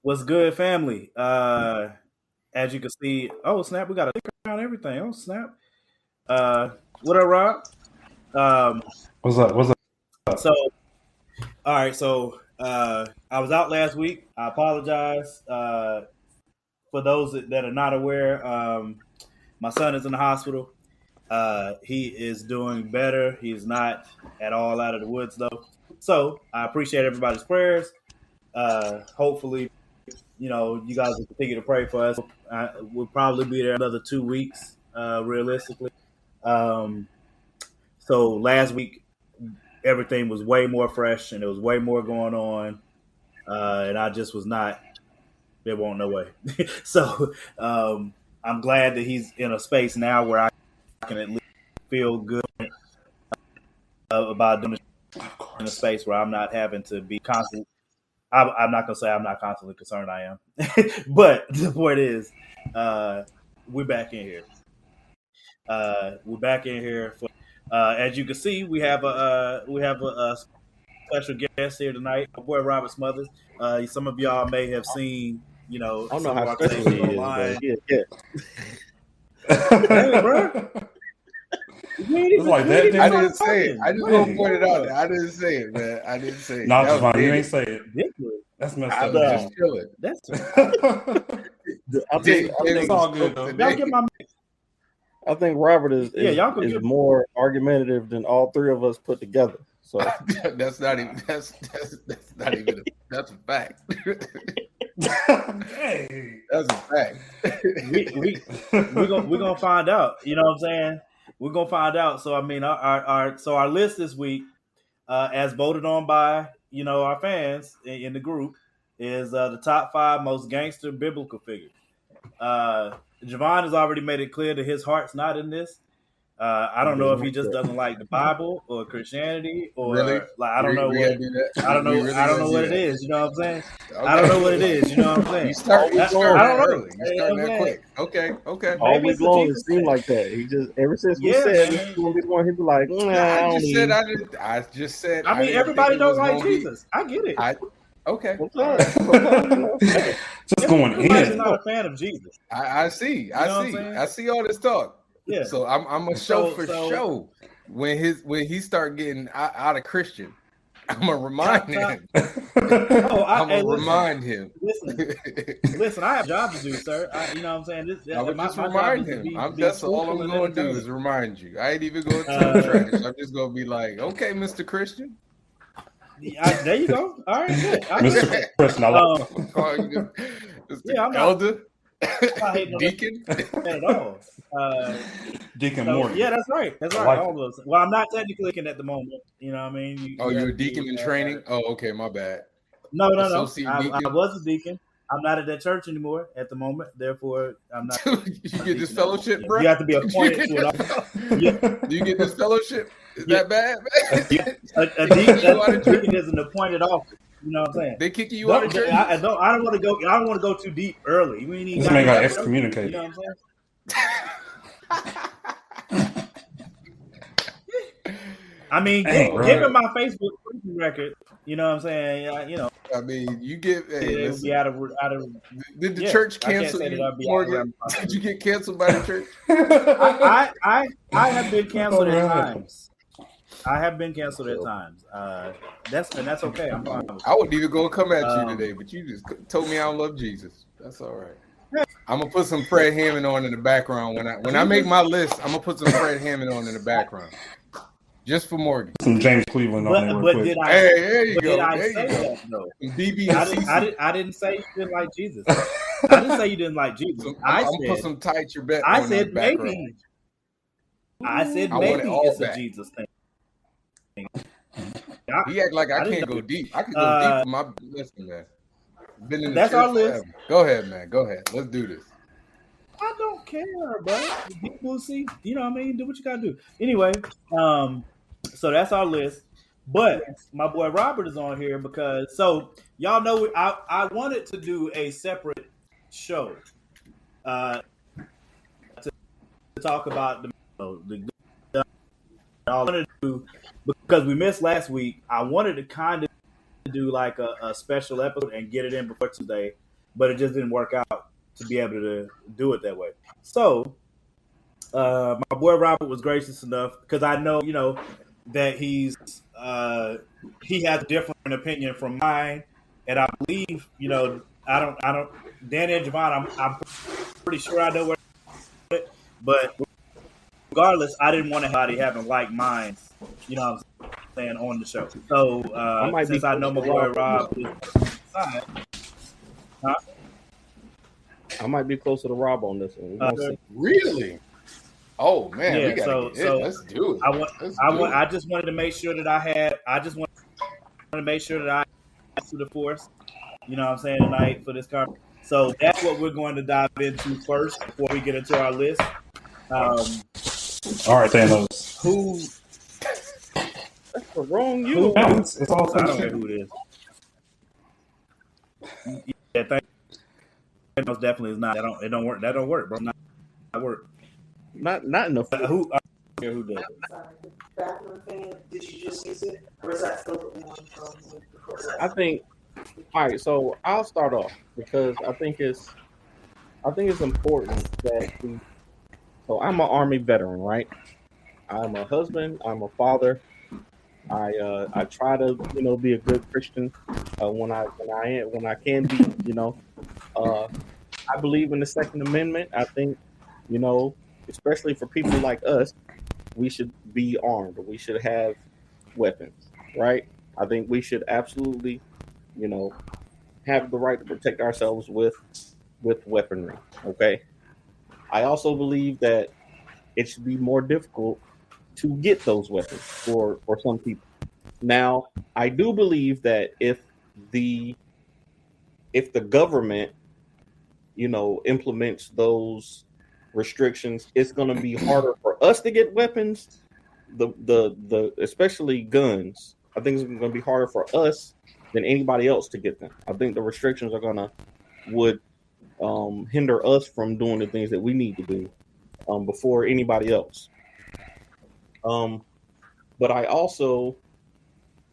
What's good, family? As you can see, oh snap, we got a sticker on everything. Oh snap. What up, Rob? Um, What's up? What's up? so all right, I was out last week. I apologize. For those that are not aware, my son is in the hospital. He is doing better. He's not at all out of the woods though. So I appreciate everybody's prayers. Hopefully, you guys will continue to pray for us. We'll probably be there another 2 weeks, realistically. Um, so last week, everything was way more fresh and there was way more going on. And I just was not, there won't no way. So I'm glad that he's in a space now where I can at least feel good about doing it in a space where I'm not having to be constantly. I'm not gonna say I'm not constantly concerned. I am, but the point is, we're back in here. We're back in here. As you can see, we have a special guest here tonight. My boy Robert Smothers. Some of y'all may have seen, I don't know some of how our special conversations he is, online. but Hey, bro. It's like that. I didn't say it. I just want to point it out. I didn't say it, man. I didn't say it. No, Javon, you ain't say it. Ridiculous. That's messed I up. was just chilling. That's I think It's all good though. y'all get my I think Robert is y'all can get more argumentative than all three of us put together. So that's not even. That's not even. That's a fact. Hey. That's a fact. we're gonna find out. You know what I'm saying? We're gonna find out. So I mean, our list this week, as voted on by our fans in the group, is the top 5 most gangster biblical figures. Javon has already made it clear that his heart's not in this. I don't know if he just doesn't like the Bible or Christianity or Really? like I don't know We what gotta do that? I don't know We really I don't gonna know do what it that? is. You know what I'm saying? Okay. I don't know what it is. You know what I'm saying? You start I don't that know. early. You start that quick. Okay. all Maybe week it's the long it Jesus seemed thing. like that. He just ever since we Yeah, said man. this was gonna be the one, he'd be like, nah, I don't just need said it. I didn't. I just said. I mean, didn't everybody think it don't was like gonna be- Jesus. I get it. Okay. Okay. Just going Everybody's in. not a fan of Jesus. I see. You know what I'm saying? I see all this talk. Yeah. So I'm gonna show show when he start getting out of Christian. I'm gonna remind him. I'm gonna remind him. Listen, I have a job to do, sir. You know what I'm saying? I would my just job remind is to him. be That's all fruitful I'm and gonna do entertaining. is remind you. I ain't even gonna talk trash. I'm just gonna be like, okay, Mr. Christian. There you go. All right, good. Mr. Christian, I like Call you Mr. Yeah, I'm not- Elder, not hating on Deacon. that at all. Deacon So, Morgan. yeah, that's right. That's right. like All those. Well, I'm not technically looking at the moment. You know what I mean? You're a deacon in training? Oh, okay, my bad. No. Associate I deacon? was a deacon. I'm not at that church anymore at the moment. Therefore, I'm not. You get this fellowship, bro? You have to be appointed to it. Yeah. Do you get this fellowship? Is that bad, man? A deacon is an appointed office. You know what I'm saying? They kicking you out of church? I don't want to go. I don't want to go too deep early. We need. This man got excommunicated. You know what I'm saying? I mean, given my Facebook record, you know what I'm saying? I mean, you get. Hey, it would be out of. Did the church cancel you, Morgan? Did you get canceled by the church? I have been canceled at times. I have been canceled at times. That's okay. I'm fine. I wouldn't even go come at you today, but you just told me I don't love Jesus. That's all right. I'm gonna put some Fred Hammond on in the background when I make my list. I'm gonna put some Fred Hammond on in the background, just for Morgan. Some James Cleveland on there real quick. Hey, there you go. Did I There say you go. that though? BB I didn't say you didn't like Jesus. I didn't say you didn't like Jesus. I'm gonna put some tight your bet. I said maybe. I said maybe it's a Jesus thing. He act like I can't go deep. I can go deep for my listen, man. Been in the That's our church list. forever. Go ahead, man. Go ahead. Let's do this. I don't care, bro. We'll see. You know what I mean? Do what you gotta do. Anyway, so that's our list. But my boy Robert is on here because y'all know I wanted to do a separate show to talk about the I wanted to, because we missed last week. I wanted to kind of do like a special episode and get it in before today, but it just didn't work out to be able to do it that way. So my boy Robert was gracious enough because I know, that he has a different opinion from mine, and I believe, I don't, Danny and Javon, I'm pretty sure I know where it, but regardless, I didn't want anybody having like minds, you know what I'm saying, on the show. So I might be since I know close my to boy Rob on Rob this is one. on the side, huh? I might be closer to Rob on this one. We're gonna see. Really? Oh man, we Yeah, gotta so get it. Let's do it. I just wanted to make sure that I just wanted to make sure that I asked to the force, you know what I'm saying, tonight for this conference. So that's what we're going to dive into first before we get into our list. All right, Thanos. Who? That's the wrong Who? uniform. It's all I don't care who it is. Yeah, Thanos definitely is not. It don't work. That don't work, bro. Not work. Not in the foot. Who? I don't care who does it. Bathroom fan, did you just use it? Or is that still the one from before that? I think. All right, so I'll start off because I think it's important that we. So I'm an Army veteran, right? I'm a husband. I'm a father. I try to be a good Christian when I can be. I believe in the Second Amendment. I think especially for people like us, we should be armed. We should have weapons, right? I think we should absolutely have the right to protect ourselves with weaponry. Okay. I also believe that it should be more difficult to get those weapons for some people. Now, I do believe that the if the government, implements those restrictions, it's going to be harder for us to get weapons. The especially guns. I think it's going to be harder for us than anybody else to get them. I think the restrictions are would hinder us from doing the things that we need to do before anybody else. But I also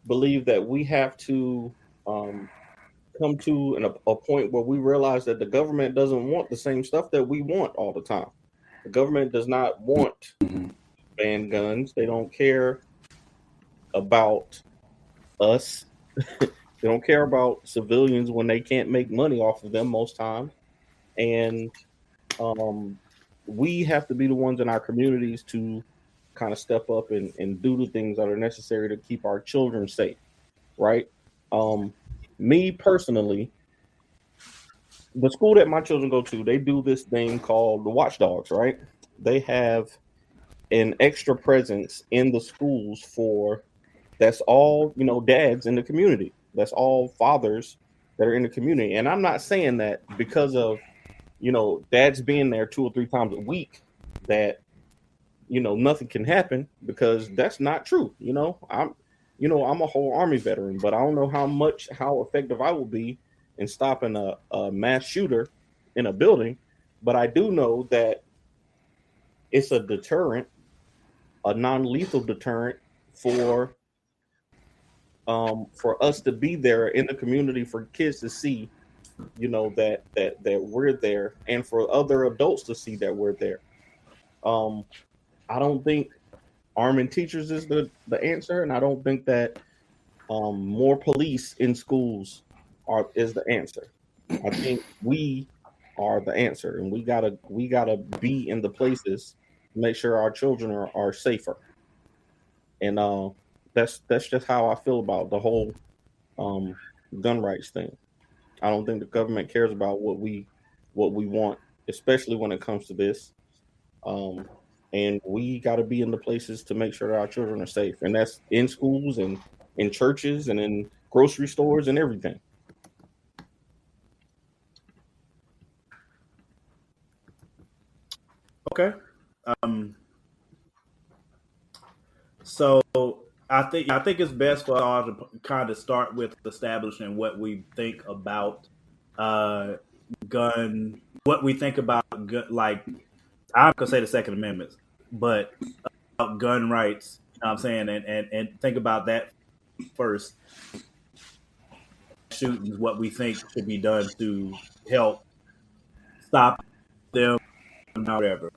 believe that we have to come to a point where we realize that the government doesn't want the same stuff that we want all the time. The government does not want ban guns. They don't care about us. They don't care about civilians when they can't make money off of them most times. And we have to be the ones in our communities to kind of step up and do the things that are necessary to keep our children safe, right? Me personally, the school that my children go to, they do this thing called the Watchdogs, right? They have an extra presence in the schools that's all, dads in the community. That's all fathers that are in the community. And I'm not saying that because of, dads being there 2 or 3 times a week that, nothing can happen, because that's not true. I'm a whole Army veteran, but I don't know how effective I will be in stopping a mass shooter in a building. But I do know that it's a deterrent, a non-lethal deterrent for us to be there in the community, for kids to see, that we're there, and for other adults to see that we're there. I don't think arming teachers is the answer, and I don't think that more police in schools is the answer. I think we are the answer, and we gotta be in the places to make sure our children are safer. And that's just how I feel about the whole gun rights thing. I don't think the government cares about what we want, especially when it comes to this. And we got to be in the places to make sure that our children are safe, and that's in schools and in churches and in grocery stores and everything. Okay. So I think it's best for us to kind of start with establishing what we think about gun. What we think about gun, like I'm gonna say the Second Amendment, but about gun rights. You know what I'm saying, and think about that first. shootings, what we think should be done to help stop them, whatever.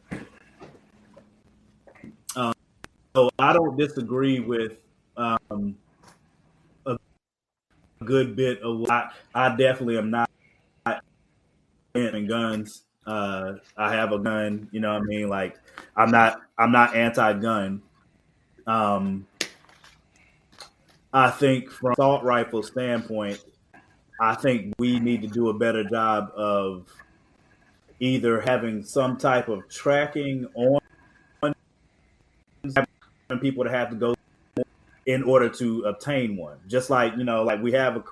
So I don't disagree with a good bit of what I definitely am not in guns. I have a gun, you know what I mean? Like I'm not anti-gun. Um, I think from an assault rifle standpoint, I think we need to do a better job of either having some type of tracking on people to have to go in order to obtain one. Just like like we have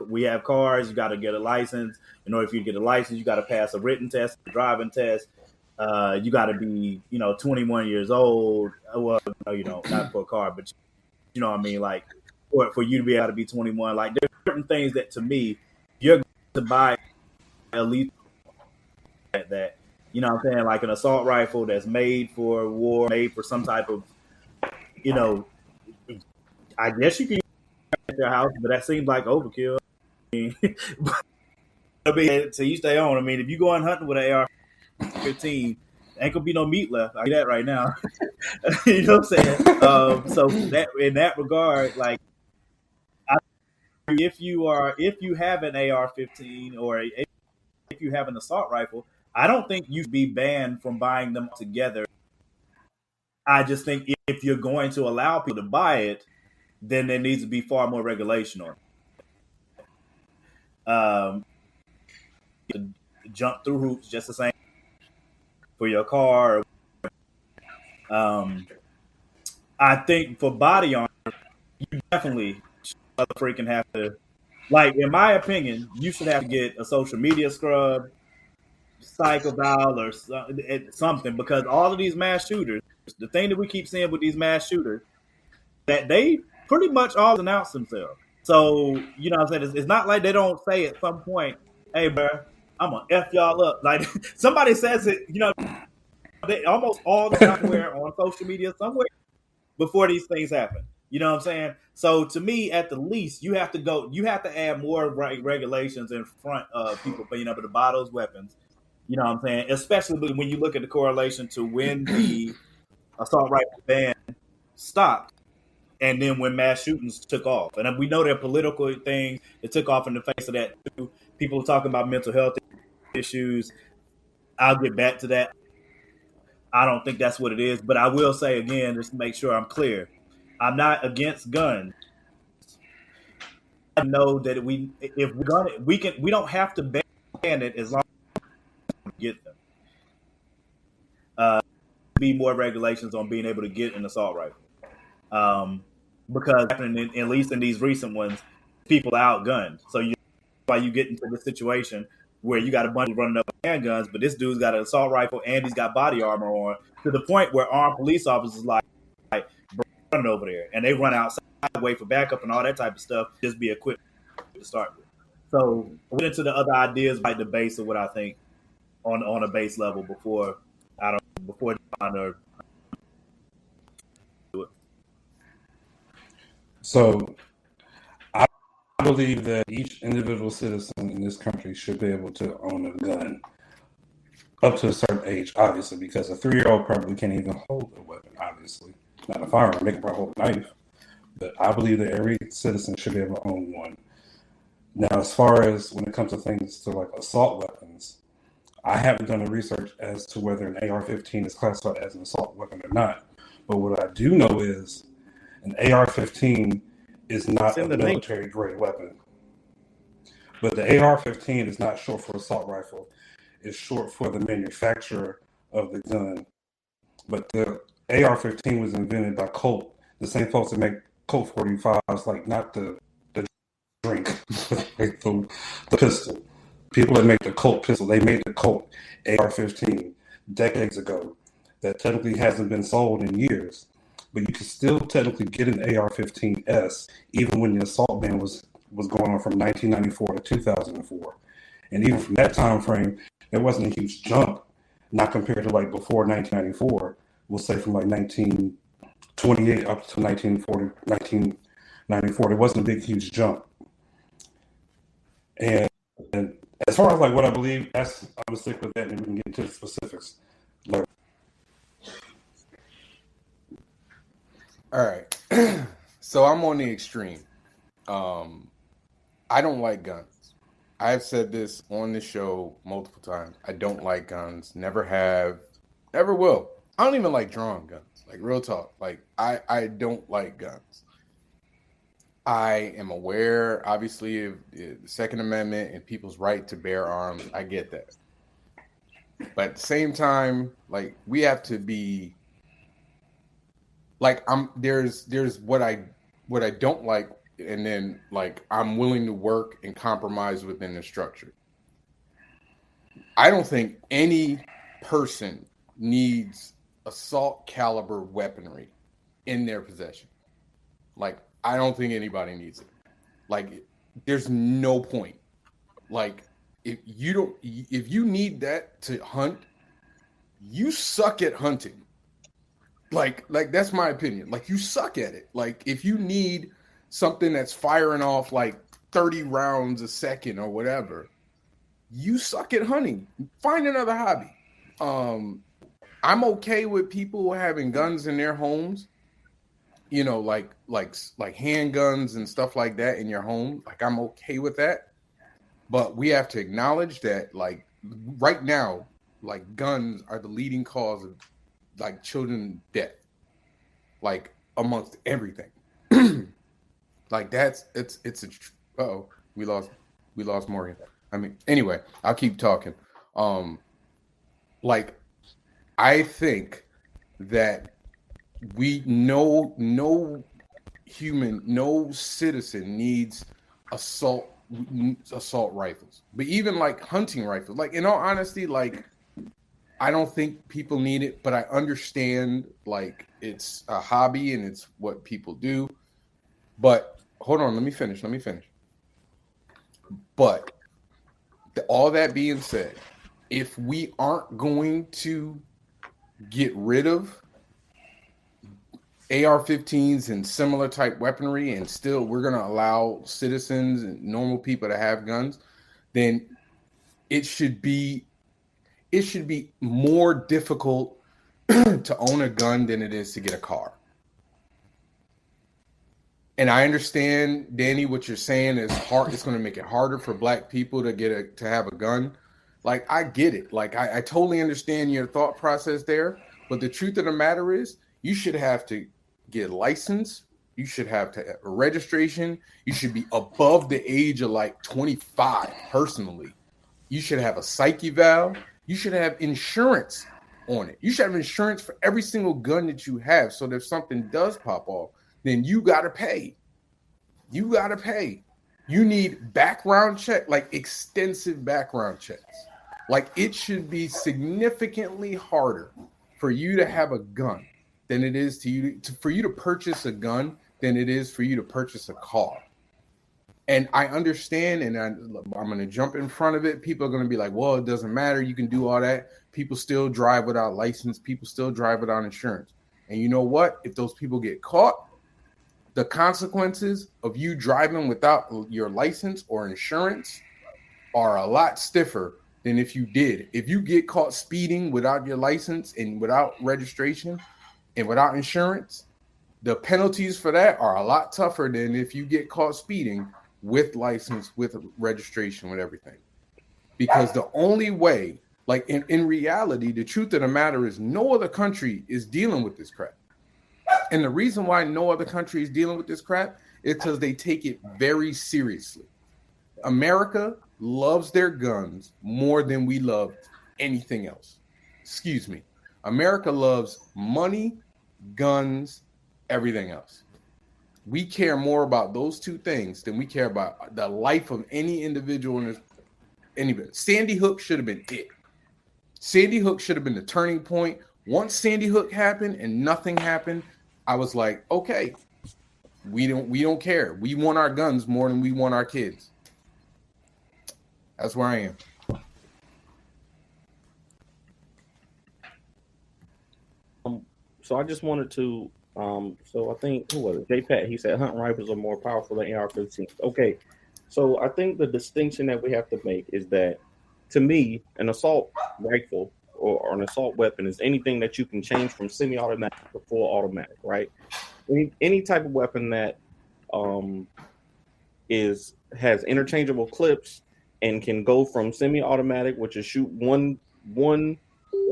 cars, you got to get a license. In order for you to get a license, you got to pass a written test, a driving test. You got to be 21 years old. Well, no, you don't, not for a car, but you know what I mean. Like for you to be able to be 21, like there's certain things that to me, you're going to buy at least that. You know what I'm saying? Like an assault rifle that's made for war, made for some type of, I guess you can use it at your house, but that seems like overkill. I mean, to each their own. I mean, if you going hunting with an AR-15, ain't gonna be no meat left. I do that right now. You know what I'm saying? So that in that regard, like, if you have an AR-15 or if you have an assault rifle, I don't think you should be banned from buying them together. I just think if you're going to allow people to buy it, then there needs to be far more regulation on it. Jump through hoops just the same for your car. I think for body armor, you definitely freaking have to. Like, in my opinion, you should have to get a social media scrub, psychoval, or something, because all of these mass shooters, the thing that we keep seeing with these mass shooters, that they pretty much all announce themselves. So, you know what I'm saying? It's not like they don't say at some point, hey, bro, I'm going to F y'all up. Like, somebody says it, they almost all the time on social media somewhere before these things happen. You know what I'm saying? So to me, at the least, you have to add more regulations in front of people being able to buy those weapons. You know what I'm saying? Especially when you look at the correlation to when the assault rifle ban stopped and then when mass shootings took off. And we know there are political things that took off in the face of that too. People talking about mental health issues. I'll get back to that. I don't think that's what it is, but I will say again, just to make sure I'm clear, I'm not against guns. I know that if we're gonna, we don't have to ban it as long as we get them. Be more regulations on being able to get an assault rifle, because at least in these recent ones, people are outgunned. So why you get into the situation where you got a bunch of running up with handguns, but this dude's got an assault rifle and he's got body armor on, to the point where armed police officers like running over there and they run outside, wait for backup and all that type of stuff, just be equipped to start with. So we get into the other ideas, like the base of what I think on a base level before trying to do it. So I believe that each individual citizen in this country should be able to own a gun up to a certain age, obviously, because a 3-year-old probably can't even hold a weapon, obviously. Not a firearm, they can probably hold a knife. But I believe that every citizen should be able to own one. Now, as far as when it comes to things to like assault weapons, I haven't done the research as to whether an AR-15 is classified as an assault weapon or not. But what I do know is an AR-15 is not a military-grade weapon. But the AR-15 is not short for assault rifle. It's short for the manufacturer of the gun. But the AR-15 was invented by Colt, the same folks that make Colt 45s, like not the drink, like the pistol. People that make the Colt pistol, they made the Colt AR-15 decades ago. That technically hasn't been sold in years. But you can still technically get an AR-15S even when the assault ban was going on from 1994 to 2004. And even from that time frame, there wasn't a huge jump, not compared to like before 1994. We'll say from like 1928 up to 1994, there wasn't a big, huge jump. And as far as like what I believe, I'm gonna stick with that, and we can get into the specifics later. All right. So I'm on the extreme. I don't like guns. I've said this on the show multiple times. I don't like guns. Never have. Never will. I don't even like drawing guns. Like real talk. Like I don't like guns. I am aware, obviously, of the Second Amendment and people's right to bear arms. I get that. But at the same time, like we have to be like there's what I don't like, and then like I'm willing to work and compromise within the structure. I don't think any person needs assault caliber weaponry in their possession. Like I don't think anybody needs it. Like there's no point. Like if you need that to hunt, you suck at hunting. Like that's my opinion. Like you suck at it. Like if you need something that's firing off like 30 rounds a second or whatever, you suck at hunting. Find another hobby. I'm okay with people having guns in their homes. You know, like handguns and stuff like that in your home. Like I'm okay with that. But we have to acknowledge that like right now, like guns are the leading cause of like children death, like amongst everything. Like it's we lost Morgan. I mean, anyway, I'll keep talking. Like I think that no human, no citizen needs assault rifles, but even like hunting rifles. Like in all honesty, like I don't think people need it, but I understand like it's a hobby and it's what people do. But hold on, let me finish. But all that being said, if we aren't going to get rid of AR-15s and similar type weaponry, and still we're going to allow citizens and normal people to have guns, then it should be more difficult to own a gun than it is to get a car. And I understand, Danny, what you're saying is hard. It's going to make it harder for Black people to have a gun. Like I get it. Like I totally understand your thought process there. But the truth of the matter is, you should have to get a license. You should have to have a registration. You should be above the age of like 25. Personally, you should have a psych eval. You should have insurance on it. You should have insurance for every single gun that you have. So that if something does pop off, then you got to pay. You got to pay. You need background check, like extensive background checks. Like it should be significantly harder for you to have a gun than it is for you to purchase a gun than it is for you to purchase a car. And I understand, and I'm going to jump in front of it. People are going to be like, well, it doesn't matter. You can do all that. People still drive without license. People still drive without insurance. And you know what? If those people get caught, the consequences of you driving without your license or insurance are a lot stiffer than if you did. If you get caught speeding without your license and without registration and without insurance, the penalties for that are a lot tougher than if you get caught speeding with license, with registration, with everything. Because the only way, like in reality, the truth of the matter is no other country is dealing with this crap. And the reason why no other country is dealing with this crap is because they take it very seriously. America loves their guns more than we love anything else. Excuse me. America loves money, guns, everything else. We care more about those two things than we care about the life of any individual in this. Anybody. Sandy Hook should have been it. Sandy Hook should have been the turning point. Once Sandy Hook happened and nothing happened, I was like, okay, we don't care. We want our guns more than we want our kids. That's where I am. So I just wanted to so I think who was it? J Pat, he said hunting rifles are more powerful than AR-15s. Okay. So I think the distinction that we have to make is that, to me, an assault rifle or an assault weapon is anything that you can change from semi-automatic to full automatic, right? Any type of weapon that um, has interchangeable clips and can go from semi-automatic, which is shoot one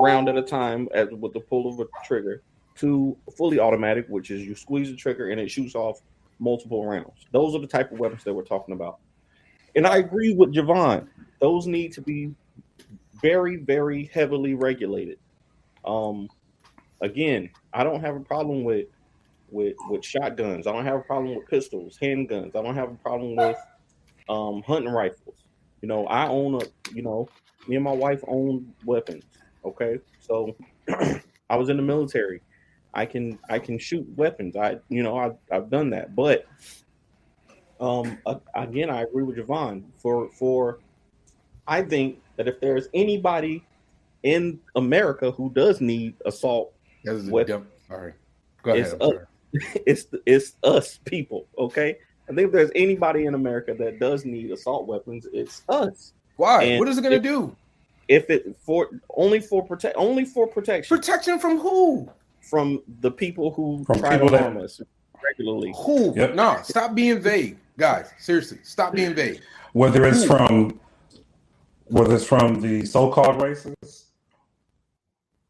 round at a time with the pull of a trigger, to fully automatic, which is you squeeze the trigger and it shoots off multiple rounds. Those are the type of weapons that we're talking about. And I agree with Javon. Those need to be very, very heavily regulated. Um, Again, I don't have a problem with shotguns. I don't have a problem with pistols, handguns. I don't have a problem with hunting rifles. I own me and my wife own weapons. Okay, so I was in the military. I can shoot weapons. I've done that, but again, I agree with Javon. For I think that if there's anybody in America who does need assault weapons, Sorry, go ahead. it's us. It's us people. Okay, I think if there's anybody in America that does need assault weapons, it's us. Why? And what is it going to do? If it only for protection. Protection from who? From the people who From try people to harm us regularly. Who? Yep. No, stop being vague, guys. Seriously, stop being vague. Whether it's from the so-called racists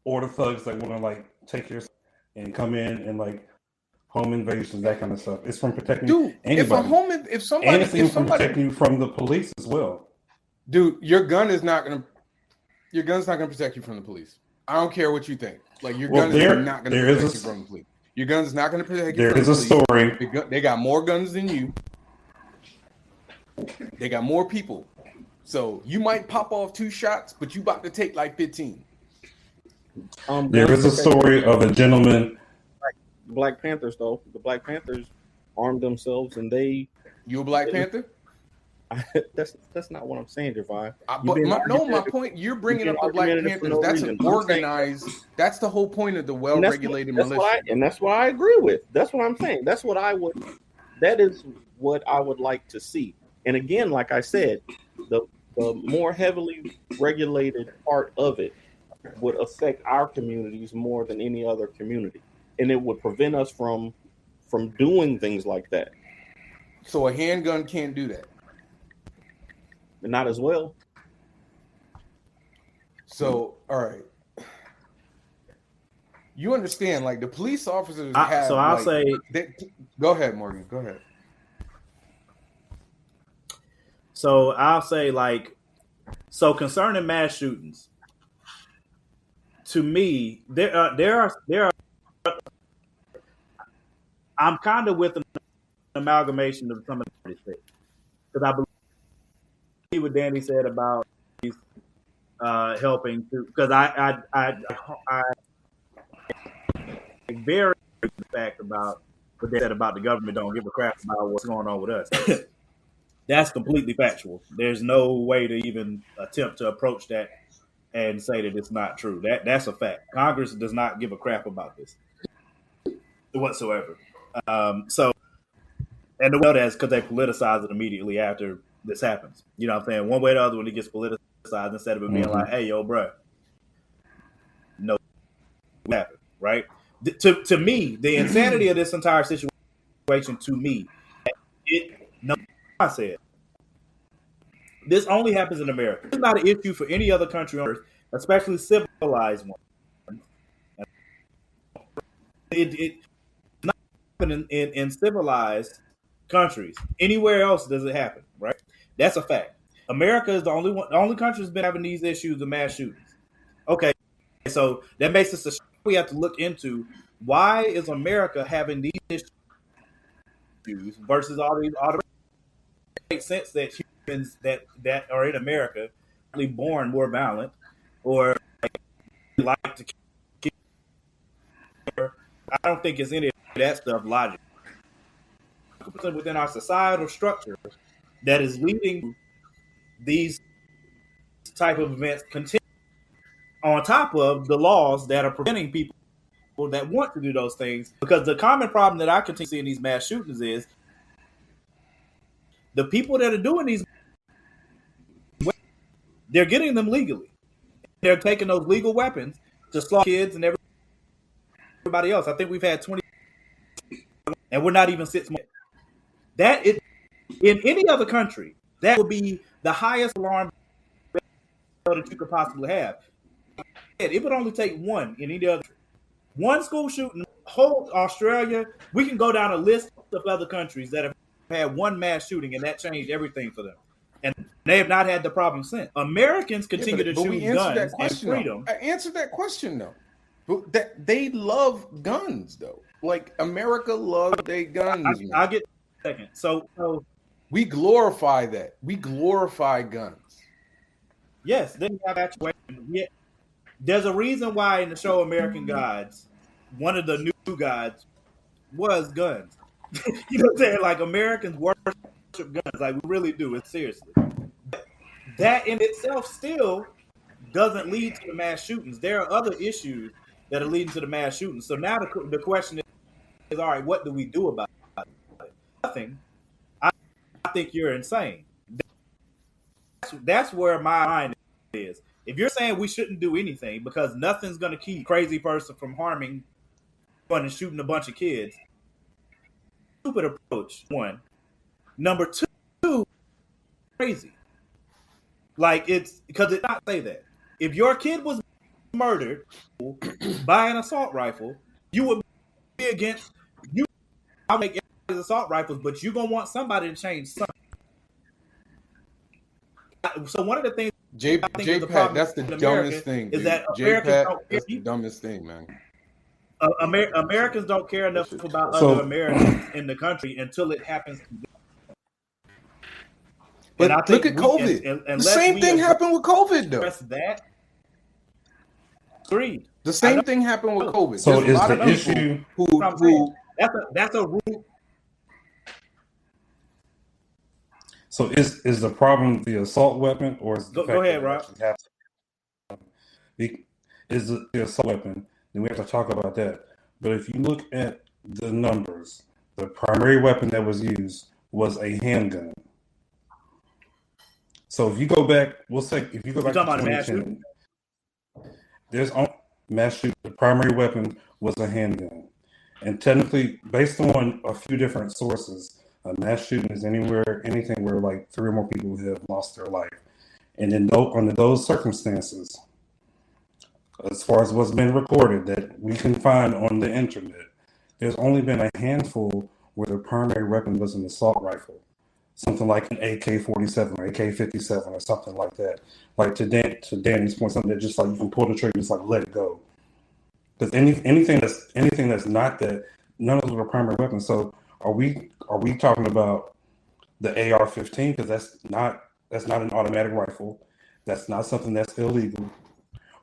or the thugs that want to like take your and come in and like home invasions, that kind of stuff. It's from protecting anybody. If somebody protecting you from the police as well. Dude, your gun's not gonna protect you from the police. I don't care what you think. Like your gun is not gonna protect you from the police. Your gun's not gonna protect you from the police. There is a story. They got more guns than you. They got more people. So you might pop off 2 shots, but you about to take like 15. There is a story of a gentleman. Black Panthers, though. The Black Panthers armed themselves, and they. You a Black Panther? That's not what I'm saying, Javon. My point. You're bringing up the Black Panthers. That's an organized. That's the whole point of the well-regulated militia. And that's what I agree with. That's what I'm saying. That is what I would like to see. And again, like I said, the more heavily regulated part of it would affect our communities more than any other community, and it would prevent us from doing things like that. So a handgun can't do that. Not as well. So, all right. You understand, like the police officers have. So I'll say. Go ahead, Morgan. Go ahead. So I'll say, concerning mass shootings, to me, there are. I'm kind of with an amalgamation of some of the things because I believe what Danny said about helping to, because I very the fact about what they said about the government don't give a crap about what's going on with us. That's completely factual. There's no way to even attempt to approach that and say that it's not true. That's a fact. Congress does not give a crap about this whatsoever. So, and the way that's because they politicize it immediately after this happens. You know what I'm saying? One way or the other, when it gets politicized, instead of it being like, "Hey, yo, bro, no, what happened?" Right? To me, the insanity of this entire situation, to me, I said, this only happens in America. It's not an issue for any other country on earth, especially civilized one. It's not happening in civilized countries. Anywhere else does it happen, right? That's a fact. America is the only country that's been having these issues of mass shootings. Okay, so that makes us we have to look into why is America having these issues versus all the makes sense that humans that are in America are born more violent or like to kill. I don't think it's any of that stuff logical within our societal structure that is leading these type of events continue on top of the laws that are preventing people that want to do those things. Because the common problem that I continue seeing these mass shootings is The people that are doing these, they're getting them legally. They're taking those legal weapons to slaughter kids and everybody else. I think we've had 20, and we're not even 6 months. That is, in any other country, that would be the highest alarm that you could possibly have. It would only take one in any other country. One school shooting, whole Australia. We can go down a list of other countries that have had one mass shooting, and that changed everything for them. And they have not had the problem since. Americans continue to choose guns and freedom. I answered that question though. But that they love guns though. Like America loves their guns. I'll get a second. So we glorify that. We glorify guns. Yes, they have actually. Yeah. There's a reason why in the show American Gods, one of the new gods was guns. You know what I'm saying? Like Americans worship guns. Like we really do. It's seriously. That in itself still doesn't lead to the mass shootings. There are other issues that are leading to the mass shootings. So now the question is, all right, what do we do about it? Nothing. I think you're insane. That's where my mind is. If you're saying we shouldn't do anything because nothing's going to keep a crazy person from harming and shooting a bunch of kids, stupid approach, one. Number two, crazy. Like it's because it not say that. If your kid was murdered by an assault rifle, you would be against you. I'll make assault rifles, but you're gonna want somebody to change something. So one of the things J-Pat, that's the dumbest thing. Is that J-Pat, that's the dumbest thing, man. Americans don't care enough about other Americans in the country until it happens to them. But look at COVID. The same thing happened with COVID, though. That. Agreed. The same thing happened with COVID. So is the issue who that's a rule. So is the problem the assault weapon, or is the go ahead, Rob? Is the assault weapon? Then we have to talk about that. But if you look at the numbers, the primary weapon that was used was a handgun. So if you go back, we'll say if you go back to 2010, there's mass shooting. The primary weapon was a handgun, and technically, based on a few different sources, a mass shooting is anything where like 3 or more people have lost their life, and then under those circumstances, as far as what's been recorded that we can find on the internet, there's only been a handful where the primary weapon was an assault rifle. Something like an AK-47 or AK-57 or something like that. Like to Danny's point, something that just like you can pull the trigger, just like let it go. Because anything that's not that, none of those are primary weapons. So are we talking about the AR-15? Because that's not an automatic rifle. That's not something that's illegal.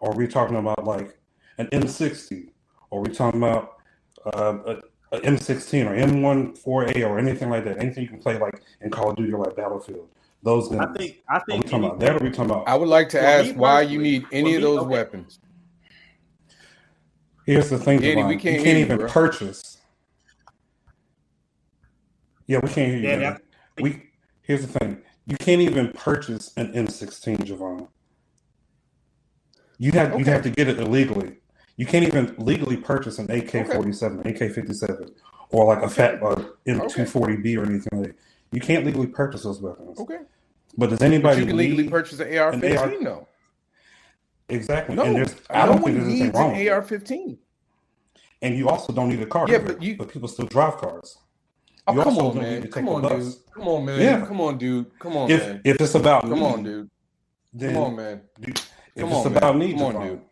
Or are we talking about like an M60? Or are we talking about a M16 or M14A or anything like that? Anything you can play like in Call of Duty or like Battlefield. Those guns. I think are we talking about that, or are we talking about? I would like to ask why you need any of those weapons. Here's the thing, Danny, Javon. we can't you hear can't you, even bro. purchase. Yeah, we can't hear you. Yeah, here's the thing. You can't even purchase an M16, Javon. You'd have to get it illegally. You can't even legally purchase an AK-47, AK-57, or like a fat M240B or anything like that. You can't legally purchase those weapons. Okay. But does anybody But you can legally purchase an AR-15 though? Exactly. No, and I don't think there's anything wrong with an AR-15. And you also don't need a car. Yeah, but people still drive cars. Oh, you come also on, don't man. need to Come take on, a bus. dude. Come on, man. Yeah. Come on, dude. Come on, man. If it's about come need, on, dude. then Come on, man. If Come it's on, about man. need, Come on, dude.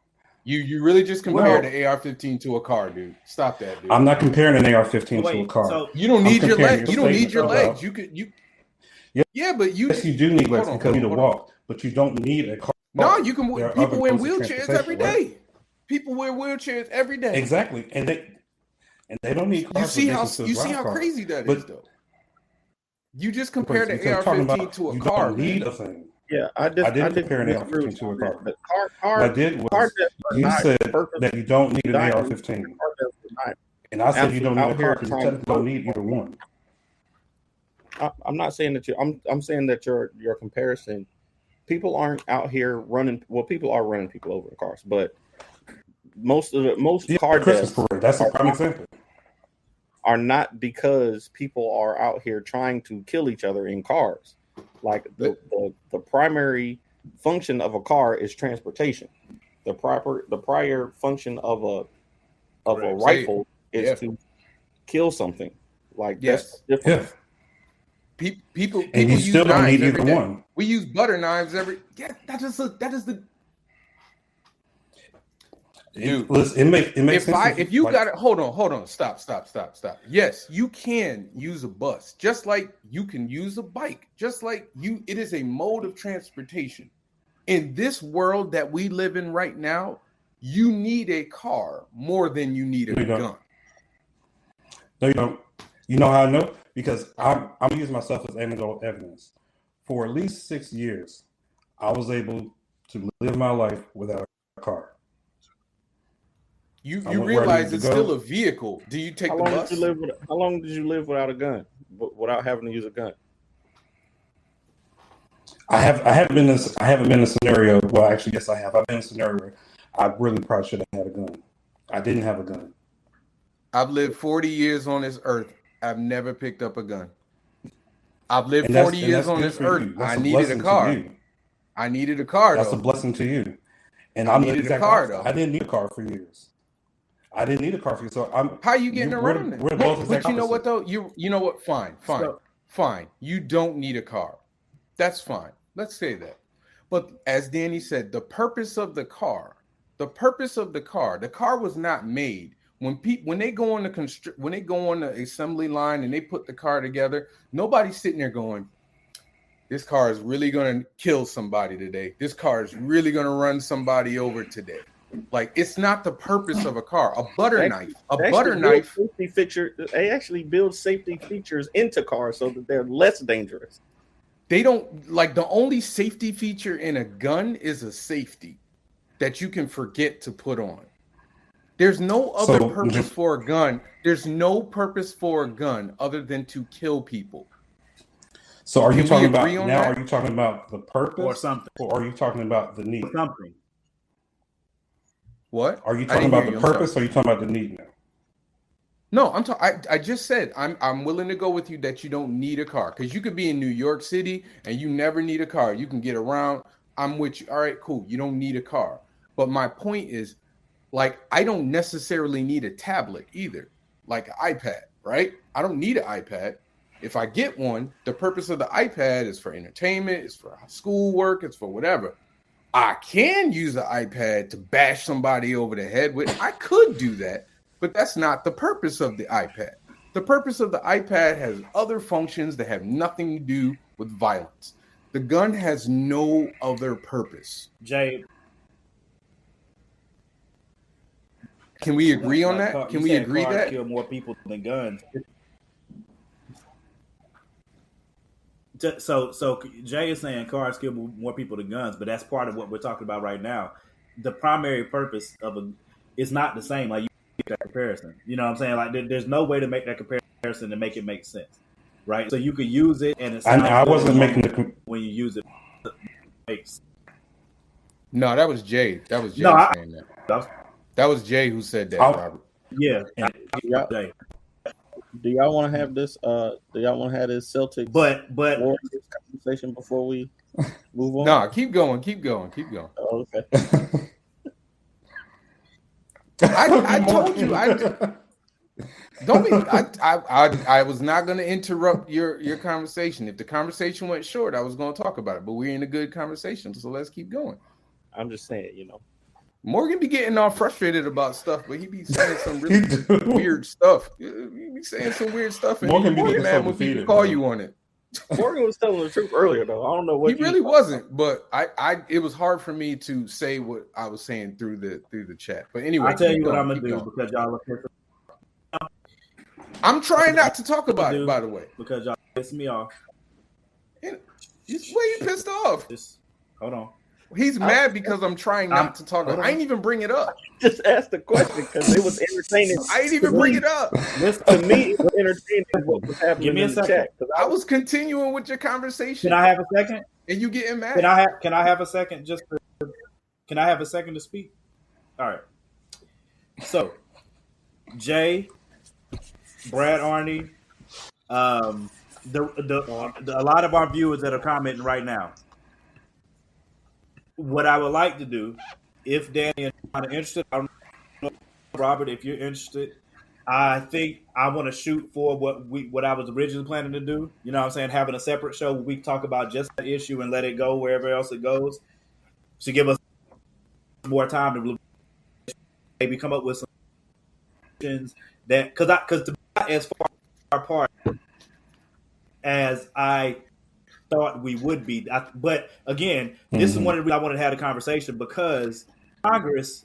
You really just compared the AR-15 to a car, dude. Stop that, dude. I'm not comparing an AR-15 to a car. So you don't need your legs. You don't need your about- legs. Yeah, but you. Yes, you do need legs because you need to walk, but you don't need a car. No, you can. There are People other wear modes of wheelchairs every transportation, day. People wear wheelchairs every day. Exactly, and they don't need cars. You see how crazy that is, though. You just compared the AR-15 to a car. You don't need a thing. Yeah, I didn't compare an AR-15 to a car. The What I did was you said that you don't need an AR-15, and I said you don't need a car because you technically don't need either one. I'm not saying that I'm saying that your comparison. People aren't out here running. Well, people are running people over in cars, but most car Christmas deaths parade. That's a prime example. are not because people are out here trying to kill each other in cars. Like the primary function of a car is transportation. The prior function of a rifle is to kill something. Like that's different. People and you use still don't knives need every either day. one. We use butter knives every. Yeah, that is the. Dude, It makes sense. If you got it, hold on, stop. Yes, you can use a bus, just like you can use a bike, just like it is a mode of transportation. In this world that we live in right now, you need a car more than you need a gun. No, you don't. You know how I know? Because I'm using myself as anecdotal evidence. For at least 6 years, I was able to live my life without a car. You realize it's still a vehicle. Do you take the bus? How long did you live without a gun, without having to use a gun? I haven't been in a scenario. Well, actually, yes, I have. I've been in a scenario where I really probably should have had a gun. I didn't have a gun. I've lived 40 years on this earth. I've never picked up a gun. I've lived 40 years on this earth. I needed a car. I needed a car. That's though. a blessing to you. And I needed a car though. I didn't need a car for years. I didn't need a car for years. So how are you getting around it? We're both but you know what though? You know what? Fine. You don't need a car. That's fine. Let's say that. But as Danny said, the purpose of the car was not made when they go on the assembly line and they put the car together. Nobody's sitting there going, this car is really going to kill somebody today. This car is really going to run somebody over today. Like, it's not the purpose of a car. A butter knife. Safety feature. They actually build safety features into cars so that they're less dangerous. They don't like the only safety feature in a gun is a safety that you can forget to put on. There's no other purpose for a gun. There's no purpose for a gun other than to kill people. So are you talking about now? Are you talking about the purpose or something, or are you talking about the need? Something. What? Are you talking about the purpose, or are you talking about the need now? No, I just said I'm willing to go with you that you don't need a car, because you could be in New York City and you never need a car. You can get around. I'm with you. All right, cool. You don't need a car. But my point is, like, I don't necessarily need a tablet either, like an iPad, right? I don't need an iPad. If I get one, the purpose of the iPad is for entertainment, it's for schoolwork, it's for whatever. I can use an iPad to bash somebody over the head with. I could do that, but that's not the purpose of the iPad. The purpose of the iPad has other functions that have nothing to do with violence. The gun has no other purpose. Jay, can we agree on that? Can we agree that kill more people than guns? So Jay is saying cars kill more people than guns, but that's part of what we're talking about right now. The primary purpose of is not the same. Like, you make that comparison. You know what I'm saying? Like, there's no way to make that comparison to make it make sense, right? So you could use it, and I wasn't making the when you use it. No, that was Jay. That was Jay saying that. That was Jay who said that, Robert. Yeah. Jay. Do y'all want to have this? Do y'all want to have this Celtics? But this conversation before we move on. No, keep going. Oh, okay. I told you. I was not going to interrupt your conversation. If the conversation went short, I was going to talk about it. But we're in a good conversation, so let's keep going. I'm just saying, Morgan be getting all frustrated about stuff, but he be saying some really weird stuff. He be saying some weird stuff, and Morgan be mad when people call you on it. Morgan was telling the truth earlier, though. I don't know what he really wasn't, but it was hard for me to say what I was saying through the chat. But anyway, I'll tell you what I'm gonna do because y'all look at. I'm trying not to talk about it, by the way, because y'all piss me off. Why you pissed off? Just hold on. He's mad because I'm trying not to talk. I ain't even bring it up. Just ask the question because it was entertaining. I ain't even bring it up. To me, it was entertaining what was happening. Give me a second. Chat, I was continuing with your conversation. Can I have a second? And you getting mad? Can I have a second? Can I have a second to speak? All right. So, Jay, Brad, Arnie, a lot of our viewers that are commenting right now. What I would like to do, if Danny is kind of interested, I don't know, Robert, if you're interested, I think I want to shoot for what I was originally planning to do. You know what I'm saying? Having a separate show where we talk about just that issue and let it go wherever else it goes. To give us more time to maybe come up with some solutions that because as far apart as I thought we would be, but again, this is one of the reasons I wanted to have a conversation because Congress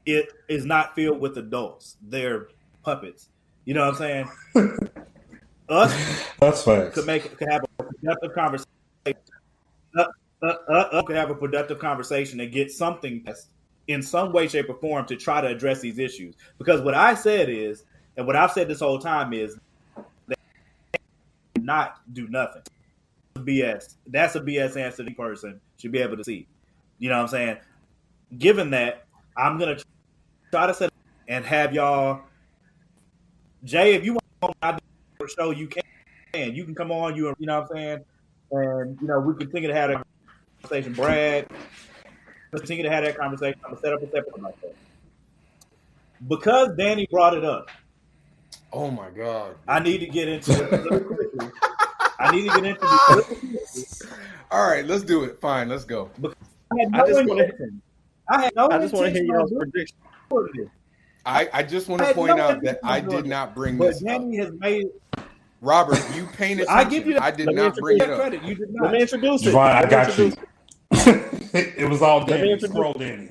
it is not filled with adults; they're puppets. You know what I'm saying? That's facts. Could have a productive conversation. Could have a productive conversation and get something in some way, shape, or form to try to address these issues. Because what I said is, and what I've said this whole time is, that not do nothing. BS. That's a BS answer the person should be able to see. You know what I'm saying? Given that, I'm gonna try to set and have y'all. Jay, if you want to do a show, you can. You can come on. You know what I'm saying? And we continue to have that conversation. Brad, continue to have that conversation. I'm gonna set up a separate like that. Because Danny brought it up. Oh my God! I need to get into it really quickly. All right, let's do it. Fine, let's go. I just want to hear y'all's prediction. I just want to point out that I did not bring this up. Danny has made Robert, you paid attention. I give you that. I did not bring it up. Credit. You did not. Let me introduce it. Javon, I got you. It was all Danny. Scroll Danny.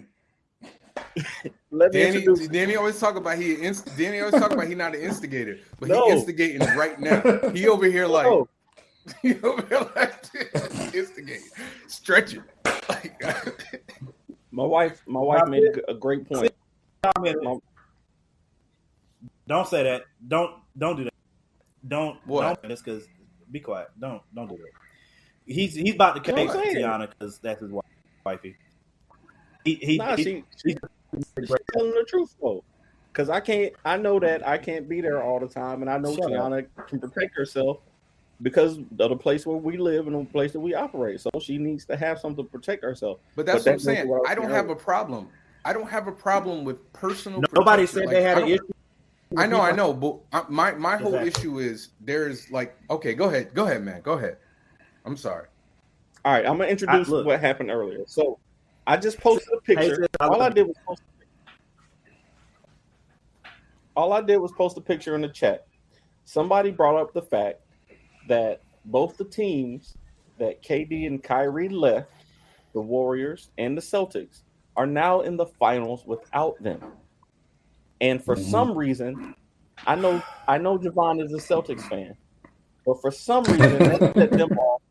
Danny always talk about he not an instigator, but he instigating right now. He over here like instigating, stretching. My wife made a great point. Don't say that. Don't do that. Don't this because be quiet. Don't do that. He's about to case Tiana because that's his wifey. She's telling the truth though, because I know that I can't be there all the time, and I know Tiana can protect herself because of the place where we live and the place that we operate. So she needs to have something to protect herself. But that's what I'm saying. I don't have a problem. I don't have a problem with personal. Nobody said they had an issue. I know, but my whole issue is there's like, okay, go ahead, man, go ahead. I'm sorry. All right, I'm gonna introduce what happened earlier. So I just posted a picture. All I did was post a picture in the chat. Somebody brought up the fact that both the teams that KD and Kyrie left, the Warriors and the Celtics, are now in the finals without them. And for some reason, I know Javon is a Celtics fan, but for some reason that set them off.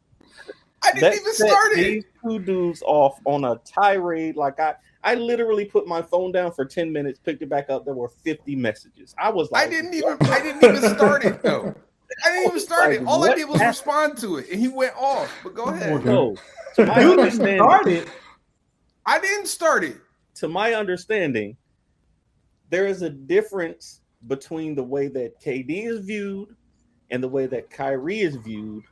I didn't even start it. These two dudes off on a tirade. Like I literally put my phone down for 10 minutes, picked it back up. There were 50 messages. I was like, I didn't even start it though. I didn't even start it. All I did was respond to it, and he went off. But go ahead. No, to my understanding, I didn't start it. To my understanding, there is a difference between the way that KD is viewed and the way that Kyrie is viewed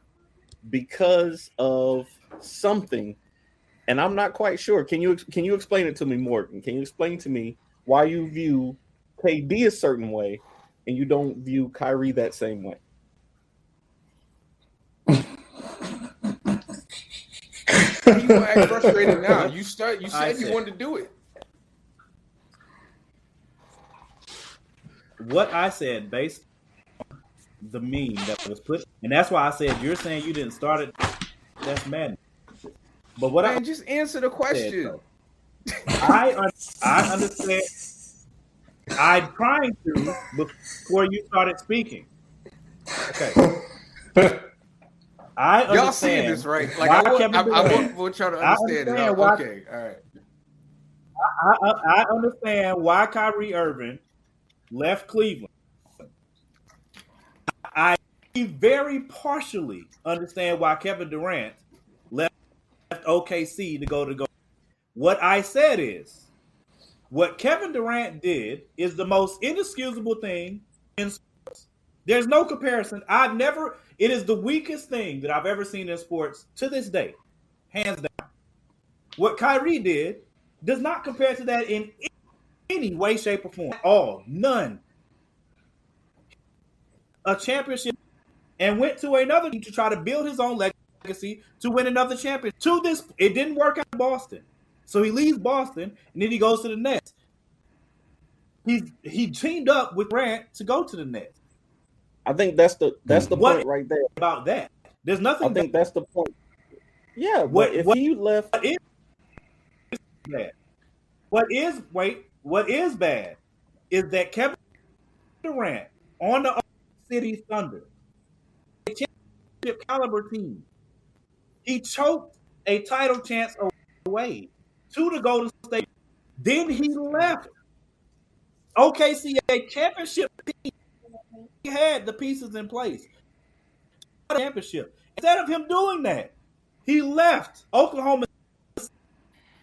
because of something, and I'm not quite sure. Can you explain it to me, Morgan? Can you explain to me why you view KD a certain way and you don't view Kyrie that same way? You gonna act frustrated now? You said you wanted to do it. What I said based on the meme that was put, and that's why I said you're saying you didn't start it. That's madness. But what I just answer the question. I understand. I'm trying to before you started speaking. Okay. I Y'all understand seeing this, right? Like why I Kevin Durant. want y'all to I understand it. understand why. Okay, all right. I understand why Kyrie Irving left Cleveland. I very partially understand why Kevin Durant left OKC to go. What I said is, what Kevin Durant did is the most inexcusable thing in sports. There's no comparison. It is the weakest thing that I've ever seen in sports to this day, hands down. What Kyrie did does not compare to that in any way, shape, or form. All, none. A championship and went to another team to try to build his own legacy to win another championship. To this, it didn't work out in Boston. So he leaves Boston and then he goes to the Nets. He teamed up with Grant to go to the Nets. I think that's the point right there. About that, there's nothing. I think that's the point. Yeah, but what, if what, he left, what is bad? What is bad is that Kevin Durant on the City Thunder, a championship caliber team, he choked a title chance away to the Golden State. Then he left OKC, a championship team. He had the pieces in place. Championship. Instead of him doing that, he left Oklahoma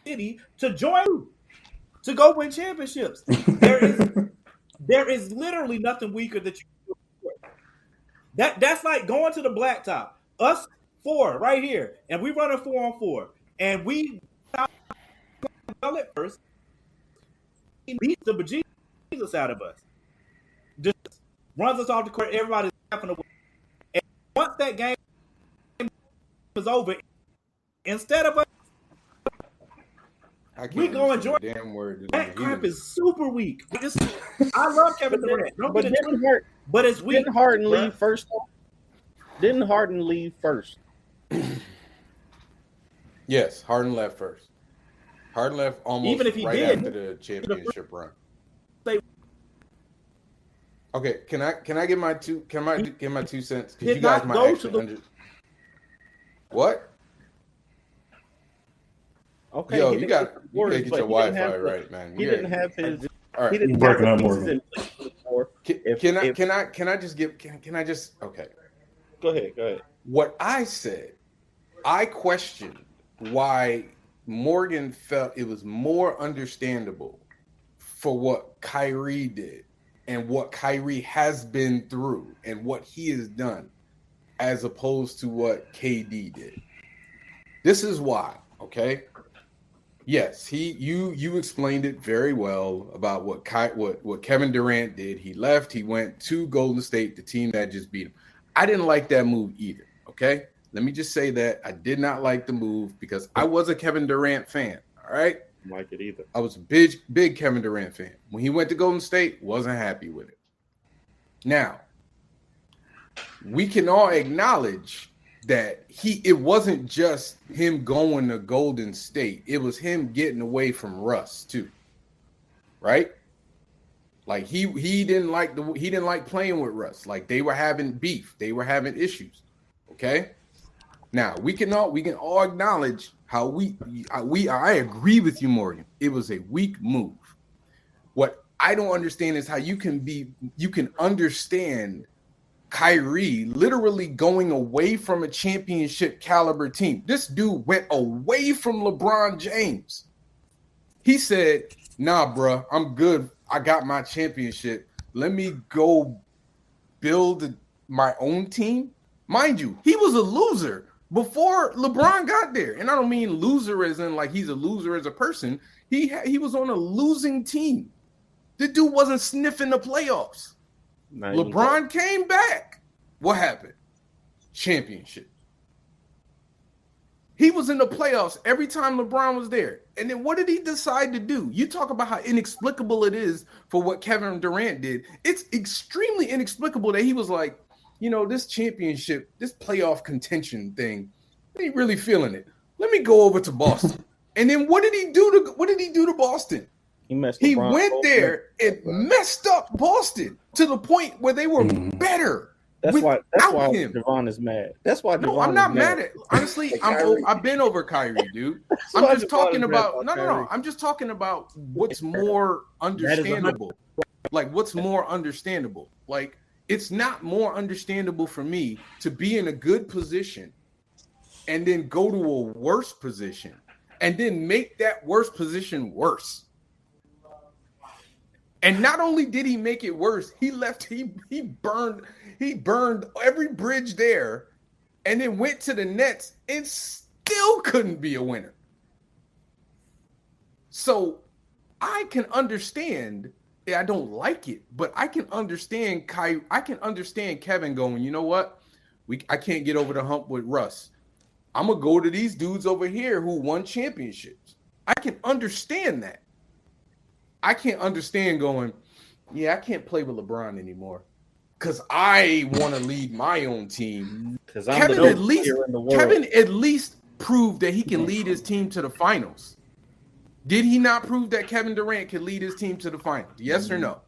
City to join to go win championships. There is literally nothing weaker that you do. That's like going to the blacktop. Us four right here, and we run a 4-on-4, and we at first he beats the bejesus out of us. Just runs us off the court. Everybody's laughing away. And once that game is over, instead of us, we go enjoy. Damn word. That crap is super weak. I love Kevin Durant. But it's weak. Didn't Harden leave first? Didn't Harden leave first? Yes, Harden left first. Harden left almost even if he right did after the championship run. Okay, can I get my 2 cents? Because you guys might actually What? Okay, yo, you got to get your Wi-Fi right, man. He didn't have his. All right, he didn't working have on the Morgan. Can I just okay? Go ahead. What I said, I questioned why Morgan felt it was more understandable for what Kyrie did and what Kyrie has been through and what he has done as opposed to what KD did. This is why, okay? Yes, you explained it very well about what Kevin Durant did. He left, he went to Golden State, the team that just beat him. I didn't like that move either, okay? Let me just say that I did not like the move because I was a Kevin Durant fan, all right? Didn't like it either. I was a big Kevin Durant fan. When he went to Golden State, wasn't happy with it. Now, we can all acknowledge that it wasn't just him going to Golden State. It was him getting away from Russ too. Right? Like he didn't like playing with Russ. Like they were having beef. They were having issues. Okay? Now, we can all acknowledge how I agree with you, Morgan. It was a weak move. What I don't understand is how you can understand Kyrie literally going away from a championship caliber team. This dude went away from LeBron James. He said, nah, bro, I'm good. I got my championship. Let me go build my own team. Mind you, he was a loser before LeBron got there. And I don't mean loser as in like he's a loser as a person. He was on a losing team. The dude wasn't sniffing the playoffs. LeBron came back. What happened? Championship. He was in the playoffs every time LeBron was there. And then what did he decide to do? You talk about how inexplicable it is for what Kevin Durant did. It's extremely inexplicable that he was like, this championship, this playoff contention thing, I ain't really feeling it. Let me go over to Boston. And then what did he do to Boston? He went there and messed up Boston to the point where they were better That's why him. Javon is mad. That's why Javon No, I'm not is mad at. Honestly, I've been over Kyrie, dude. I'm just talking about no. I'm just talking about what's more understandable. Like what's more understandable? Like it's not more understandable for me to be in a good position and then go to a worse position and then make that worse position worse. And not only did he make it worse, he burned every bridge there and then went to the Nets and still couldn't be a winner. So I can understand. I don't like it, but I can understand I can understand Kevin going, you know what? I can't get over the hump with Russ. I'm gonna go to these dudes over here who won championships. I can understand that. I can't understand going, yeah, I can't play with LeBron anymore because I want to lead my own team. Because Kevin at least proved that he can lead his team to the finals. Did he not prove that Kevin Durant can lead his team to the finals? Yes or no?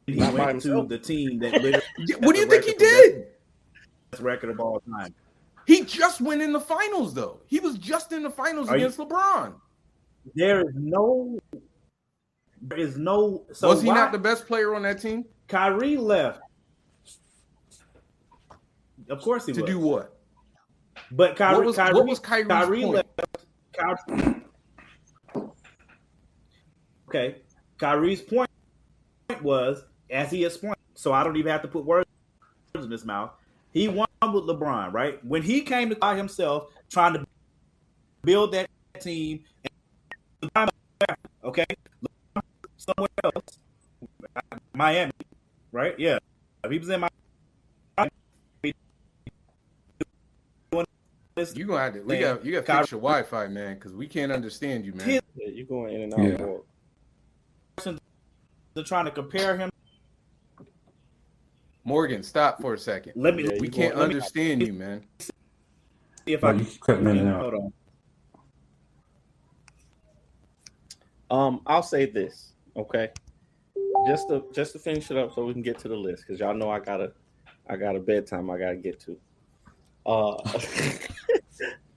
He went to the team that literally. What do you think he did? Best record of all time. He just went in the finals, though. He was just in the finals against LeBron. There is no. So was he not the best player on that team? Kyrie left. Of course he was. To do what? But Kyrie, what was Kyrie's point? Left. Okay, Kyrie's point was, as he explained, so I don't even have to put words in his mouth. He won with LeBron, right? When he came to by himself, trying to build that team, okay, somewhere else, Miami, right? Yeah, he was in Miami. You gonna have to. You got to fix your Wi-Fi, man, because we can't understand you, man. Yeah, you're going in and out more. They're trying to compare him. Morgan, stop for a second. We can't understand you, man. See if I can cut me out. Hold on. I'll say this, okay? Just to finish it up, so we can get to the list, because y'all know I got a bedtime I gotta get to.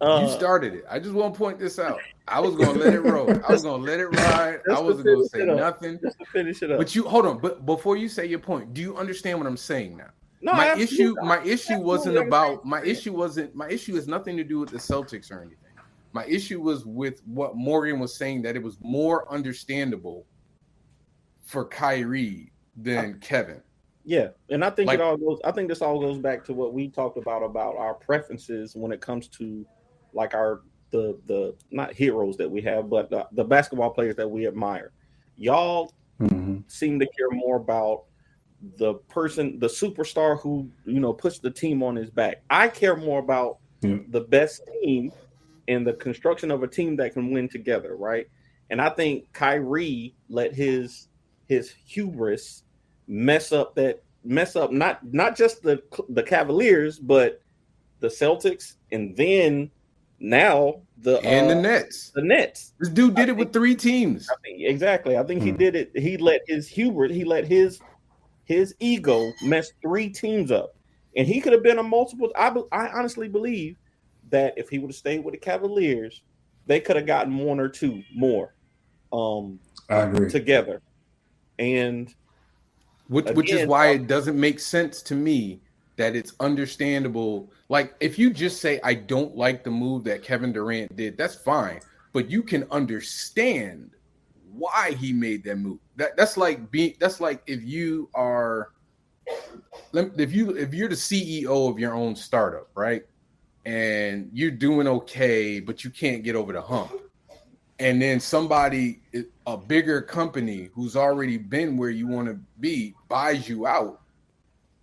You started it. I just want to point this out. I was gonna let it roll. I was gonna let it ride. I wasn't gonna say nothing. Just to finish it up. But you hold on. But before you say your point, do you understand what I'm saying now? No, my issue has nothing to do with the Celtics or anything. My issue was with what Morgan was saying, that it was more understandable for Kyrie than Kevin. Yeah, and I think this all goes back to what we talked about our preferences when it comes to like the not heroes that we have, but the basketball players that we admire. Y'all seem to care more about the person, the superstar who puts the team on his back. I care more about the best team and the construction of a team that can win together, right? And I think Kyrie let his hubris mess up not just the Cavaliers, but the Celtics, and then now the Nets. The Nets. This dude did it with 3 teams. Exactly. I think he did it. He let his his ego mess 3 teams up, and he could have been a multiple. I honestly believe that if he would have stayed with the Cavaliers, they could have gotten 1 or 2 more. I agree. Together, and which is why it doesn't make sense to me that it's understandable. Like if you just say I don't like the move that Kevin Durant did, that's fine, but you can understand why he made that move. That's like if you are if you're the CEO of your own startup, right? And you're doing okay, but you can't get over the hump. And then somebody, a bigger company who's already been where you want to be, buys you out.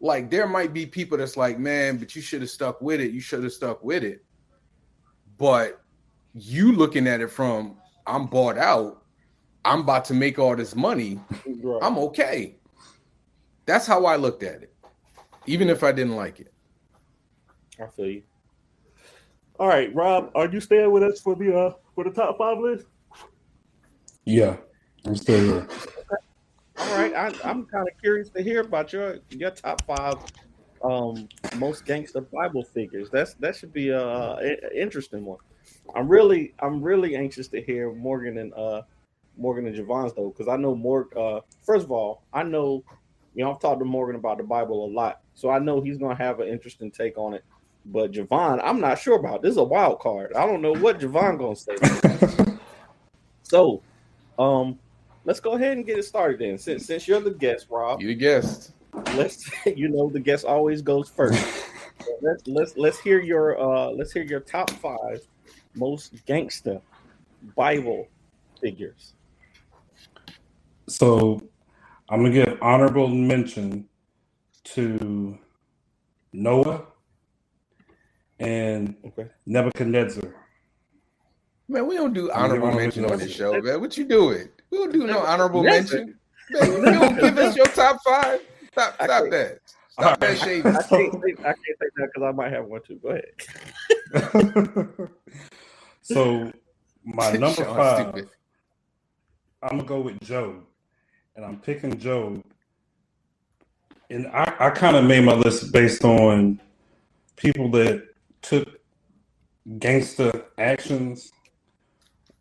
Like there might be people that's like, man, but you should have stuck with it. You should have stuck with it. But you looking at it from, I'm bought out. I'm about to make all this money. Right. I'm okay. That's how I looked at it, even if I didn't like it. I feel you. All right, Rob, are you staying with us for the top 5 list? Yeah, I'm still here. All All right, I'm kind of curious to hear about your top 5 most gangster Bible figures. That should be a interesting one. I'm really anxious to hear Morgan and Javon's though, because I know first of all, I know, I've talked to Morgan about the Bible a lot, so I know he's gonna have an interesting take on it. But Javon, I'm not sure about. This is a wild card. I don't know what Javon gonna say. So, let's go ahead and get it started then. Since you're the guest, Rob. You the guest. Let's the guest always goes first. So let's hear your top 5 most gangster Bible figures. So I'm gonna give honorable mention to Noah and Nebuchadnezzar. Man, we don't do honorable mention on this show, man. What you doing? We don't do no honorable mention. Man, you don't give us your top 5. Stop that. Stop that shade. I can't say that because I might have one too. Go ahead. So my number 5, I'm gonna go with Job, and I'm picking Job. And I kind of made my list based on people that took gangster actions,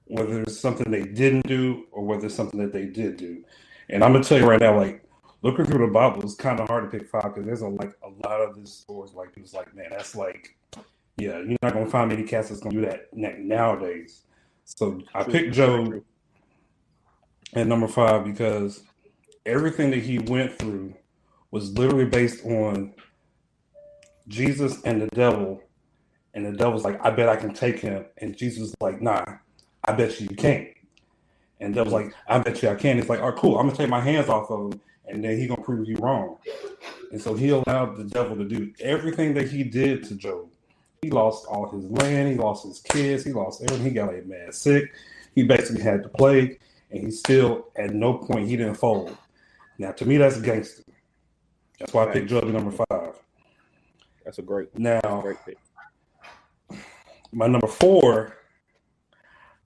whether it's something they didn't do or whether it's something that they did do. And I'm gonna tell you right now, like, looking through the Bible, it's kind of hard to pick 5 because there's a lot of these stories. Like, it's like, man, that's like, yeah, you're not gonna find many cats that's gonna do that nowadays. So I picked Job at number 5 because everything that he went through was literally based on Jesus and the devil. And the devil's like, I bet I can take him. And Jesus is like, nah, I bet you can't. And the devil's like, I bet you I can. It's like, all right, cool, I'm going to take my hands off of him, and then he's going to prove you wrong. And so he allowed the devil to do everything that he did to Job. He lost all his land. He lost his kids. He lost everything. He got like mad sick. He basically had the plague. And he still, at no point, he didn't fold. Now, to me, that's gangster. That's why I picked Job at number 5. That's a great pick. My number 4,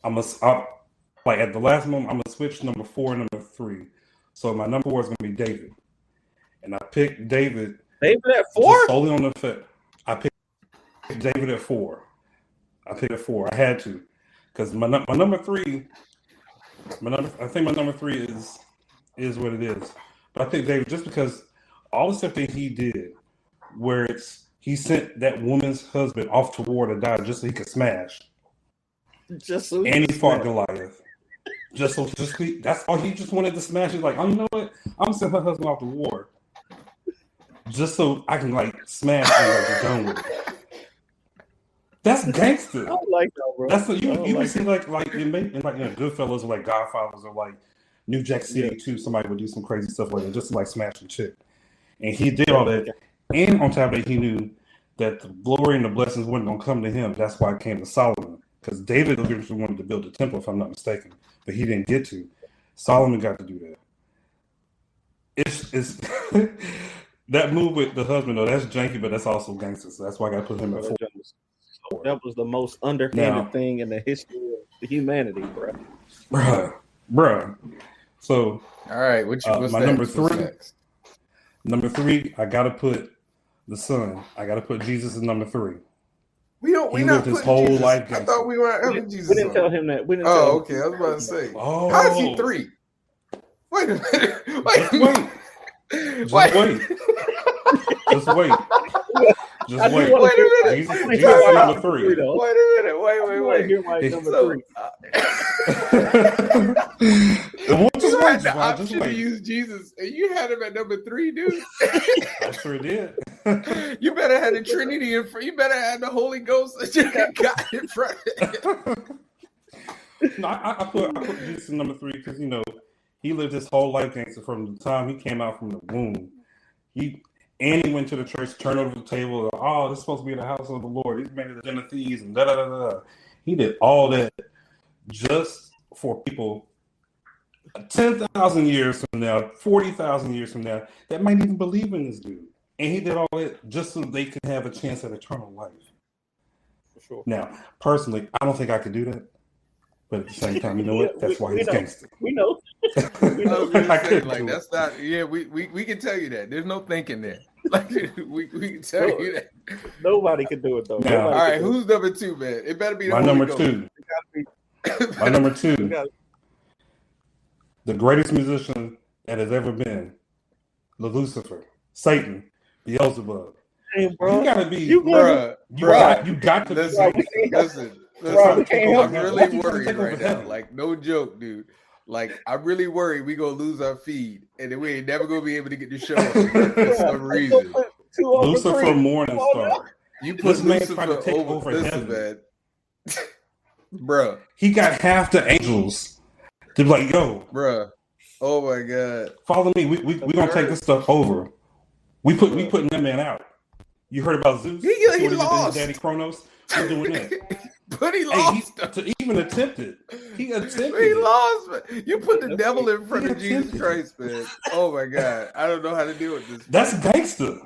like at the last moment, I'm going to switch number 4 and number 3. So my number 4 is going to be David. And I picked David. David at 4? Solely on the fact. I picked David at 4. I picked at 4. I had to. Because my number 3, I think my number 3 is what it is. But I think David, just because all the stuff that he did, where he sent that woman's husband off to war to die just so he could smash. And he fought Goliath. That's all he just wanted to smash. He's like, oh, you know what? I'm gonna send her husband off to war. Just so I can like smash and like be done with it. That's gangster. I like that, bro. That's what you see like in Goodfellas or like Godfathers or like New Jack City too. Somebody would do some crazy stuff like that just to like smash some chick. And he did all that. And on top of that, he knew that the glory and the blessings weren't going to come to him. That's why it came to Solomon. Because David originally wanted to build the temple, if I'm not mistaken. But he didn't get to. Solomon got to do that. It's that move with the husband, though, that's janky, but that's also gangster. So that's why I got to put him at 4. That was the most underhanded thing in the history of humanity, bro. Bruh. So, all right, what's my number 3? Number 3, I gotta put the son. I gotta put Jesus as number 3. We lived his whole Jesus. Life. I thought we weren't having Jesus. We didn't tell him that. Okay. I was about to say. Oh, how is he 3? Wait a minute. Just wait. Just wait. Wait a minute. Jesus is number 3. Wait a minute. Wait. Hear my number 3. You had the option to use Jesus, and you had him at number 3, dude. I sure did. You better have the Trinity in front. You better have the Holy Ghost that you got in front. No, I put Jesus in number 3 because he lived his whole life gangster from the time he came out from the womb. He went to the church, turned over the table. Oh, this is supposed to be the house of the Lord. He's made the den of thieves and da da da da. He did all that just for people 10,000 years from now, 40,000 years from now, that might even believe in this dude. And he did all that just so they could have a chance at eternal life. For sure. Now, personally, I don't think I could do that. But at the same time, you know what? That's why he's gangster. We know. Like that's not. Yeah, we can tell you that. There's no thinking there. Like we can tell you that. Nobody can do it though. Now, All right, who's number 2, man? It better be the my Holy number Ghost. 2. My number 2. The greatest musician that has ever been, Lucifer, Satan, Beelzebub. Hey, bro, you gotta be, you got to listen. I'm really worried right now. Like, no joke, dude. Like, I'm really worried we gonna lose our feed, and then we ain't never gonna be able to get the show up for some reason. Lucifer Morningstar. You put this man Lucifer tried to take over heaven, man. Bruh. He got half the angels to be like, yo, bruh. Oh my God. Follow me. We gonna take this stuff over. We putting that man out. You heard about Zeus? He lost. Daddy Kronos. We're doing that. But he lost. To even attempt it. He lost, man. You put the devil in front of Jesus Christ, man. Oh my God. I don't know how to deal with this. That's gangster.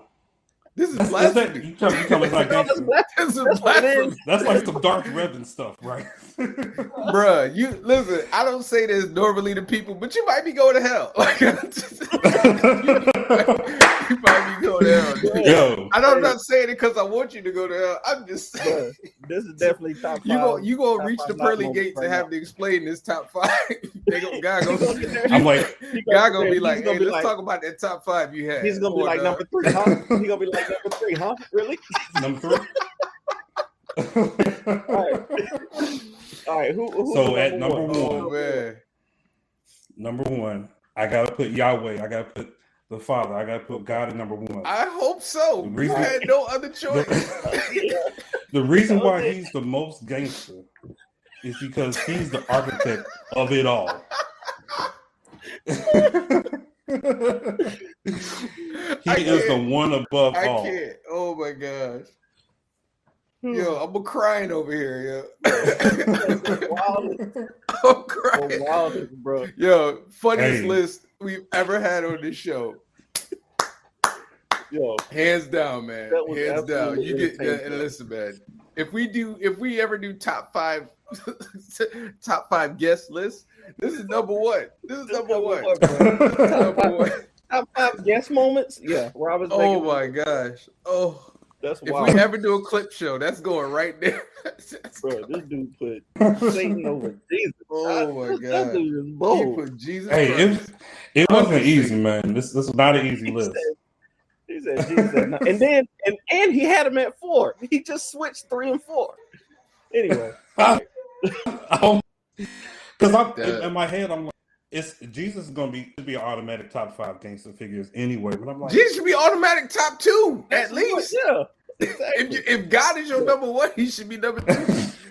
This is blasphemy. You tell me it's not gangster. This is blasphemy. That's like some Darth Revan stuff, right? Bruh, you listen, I don't say this normally to people, but you might be going to hell. Like, you might be going to hell. Yo, I'm not saying it because I want you to go to hell. I'm just saying. This is definitely top 5. You gonna reach the pearly gates and have to explain this top 5. God gonna be like, hey, let's talk about that top 5 you had. He's gonna be like number 3, huh? He's gonna be like number 3, huh? Really? Number 3. All right. Who so at number 1, oh, man. Number 1, I gotta put Yahweh. I gotta put the Father. I gotta put God at number 1. I hope so. You had no other choice. The reason why he's the most gangster is because he's the architect of it all. He is the one above all. I can't. Oh my gosh. Yo, I'm crying over here, yo. I'm crying. Bro. Yo, funniest list we've ever had on this show. Yo, hands down, man. Hands down. You get and listen, man. If we ever do top 5 guest lists, this is number 1. This is number 1. Top 5 guest moments. Yeah, Robert's. Oh my gosh. Oh. That's wild. If we ever do a clip show, that's going right there. Bro, this dude put Satan over Jesus. Oh my God. That dude is bold. He put Jesus. Hey, it wasn't easy, man. This was not an easy list. He said Jesus no. And then and he had him at 4. He just switched 3 and 4. Anyway. Because in my head, I'm like, Jesus is going to be an automatic top 5 gangster figures anyway. But I'm like, Jesus should be automatic top 2 at least. Yeah. Exactly. If God is your number 1, he should be number 2.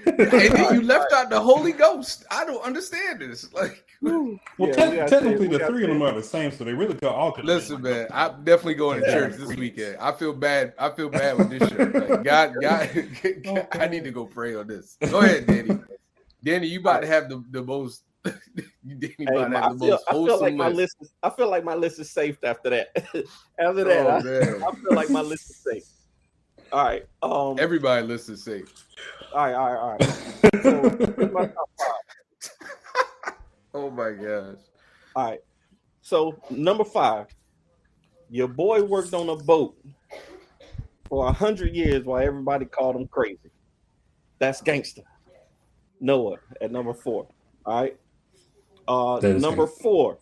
And then you left out the Holy Ghost. I don't understand this. Like, technically, the 3 of them are the same, so they really could all. Listen, man, I'm definitely going to church this weekend. I feel bad. with this show. Like, God, I need to go pray on this. Go ahead, Danny. Danny, you about to have the most. I feel like my list is safe after that. After that, I feel like my list is safe. All right. Everybody list is safe. All right. So, here's my top 5. Oh my gosh. All right. So number 5, your boy worked on a boat for 100 years while everybody called him crazy. That's gangster. Noah at number 4. All right. Number 4,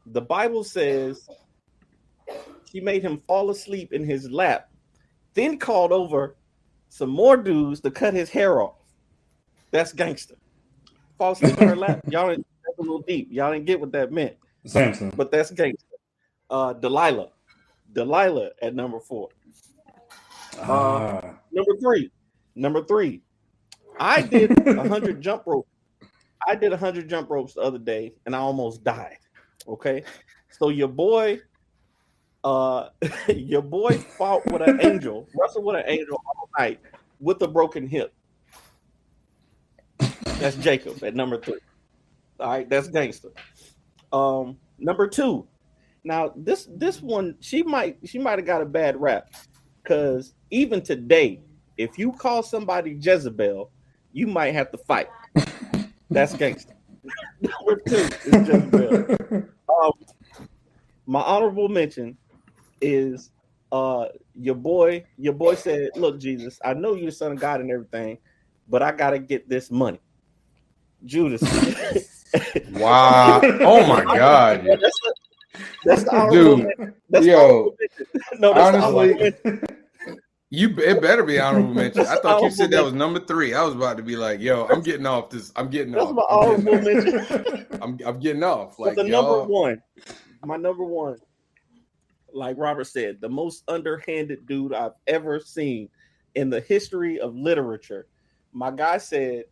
the Bible says she made him fall asleep in his lap, then called over some more dudes to cut his hair off. That's gangster. Fall asleep in her lap. Y'all didn't, that's a little deep. Y'all didn't get what that meant. Samson. But that's gangster. Delilah at number 4. Number 3. I did 100 jump ropes. I did 100 jump ropes the other day, and I almost died. Okay, so your boy fought with an angel, wrestled with an angel all night with a broken hip. That's Jacob at number 3. All right, that's gangster. Number 2. Now this one, she might have got a bad rap, because even today, if you call somebody Jezebel, you might have to fight. That's gangster. Number 2 is Jezebel. My honorable mention is your boy said, look, Jesus, I know you're the son of God and everything, but I gotta get this money. Judas. Wow. Oh my God. That's the honorable mention. That's yo, no, that's honestly, the honorable mention. It better be honorable mention. I thought you said that was mention. number 3. I was about to be like, yo, I'm getting off this. I'm getting That's off. my honorable mention. I'm getting off. Like, But the y'all, number one, my number one, like Robert said, the most underhanded dude I've ever seen in the history of literature. My guy said,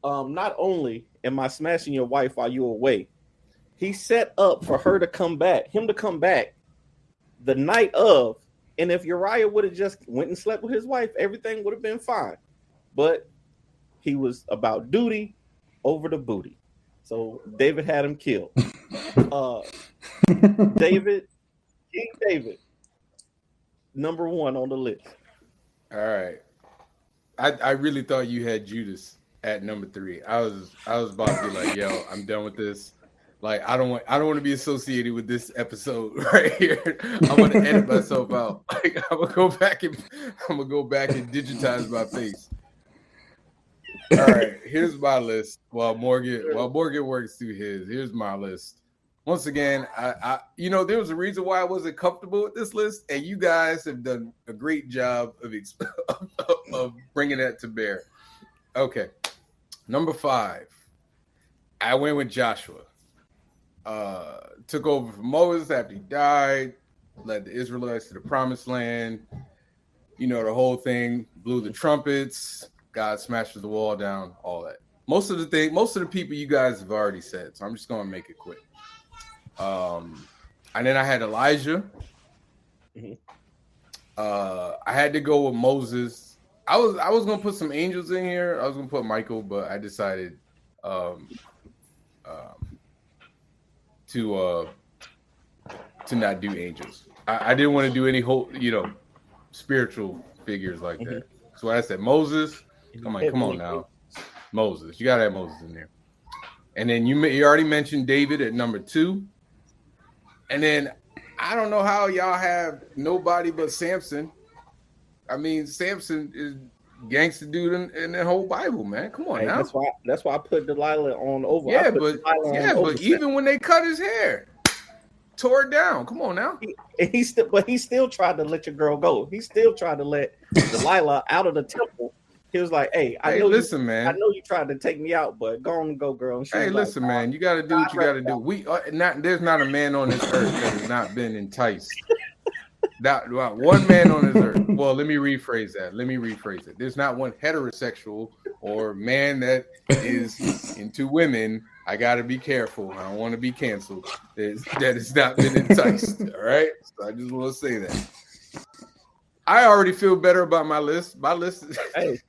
not only am I smashing your wife while you're away, he set up for him to come back the night of. And if Uriah would have just went and slept with his wife, everything would have been fine. But he was about duty over the booty. So David had him killed. King David, number 1 on the list. all right. I really thought you had Judas at number 3. I was about to be like, yo, I'm done with this. Like, I don't want to be associated with this episode right here. I'm gonna edit myself out. Like, I'm gonna go back and digitize my face. All right, here's my list. While Morgan works through his, here's my list. Once again, I there was a reason why I wasn't comfortable with this list, and you guys have done a great job of bringing that to bear. Okay, number 5, I went with Joshua. Took over from Moses after he died, led the Israelites to the promised land. You know, the whole thing, blew the trumpets, God smashes the wall down, all that. Most of the people you guys have already said, so I'm just gonna make it quick. And then I had Elijah. Mm-hmm. I had to go with Moses. I was gonna put some angels in here. I was gonna put Michael, but I decided to not do angels. I didn't want to do any whole, spiritual figures like that. So I said Moses. Come on now, Moses. You gotta have Moses in there. And then you already mentioned David at number 2. And then I don't know how y'all have nobody but Samson. I mean, Samson is gangster dude in the whole Bible, man. Come on now. That's why I put Delilah on over. Yeah, but even when they cut his hair, tore it down. Come on now. He still tried to let your girl go. He still tried to let Delilah out of the temple. He was like, "Hey, listen, man. I know you tried to take me out, but go on and go, girl." Hey, listen, like, man. You got to do what you got to do. There's not a man on this earth that has not been enticed. One man on this earth. Well, let me rephrase that. There's not one heterosexual or man that is into women. I got to be careful. I don't want to be canceled. That has not been enticed. All right. So I just want to say that. I already feel better about my list. My list is. Hey.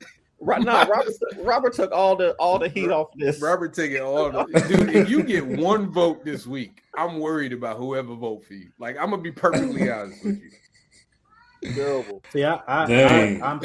Robert took all the heat off this. Robert taking all the dude. If you get one vote this week, I'm worried about whoever vote for you. Like, I'm gonna be perfectly honest with you. Terrible. See, I'm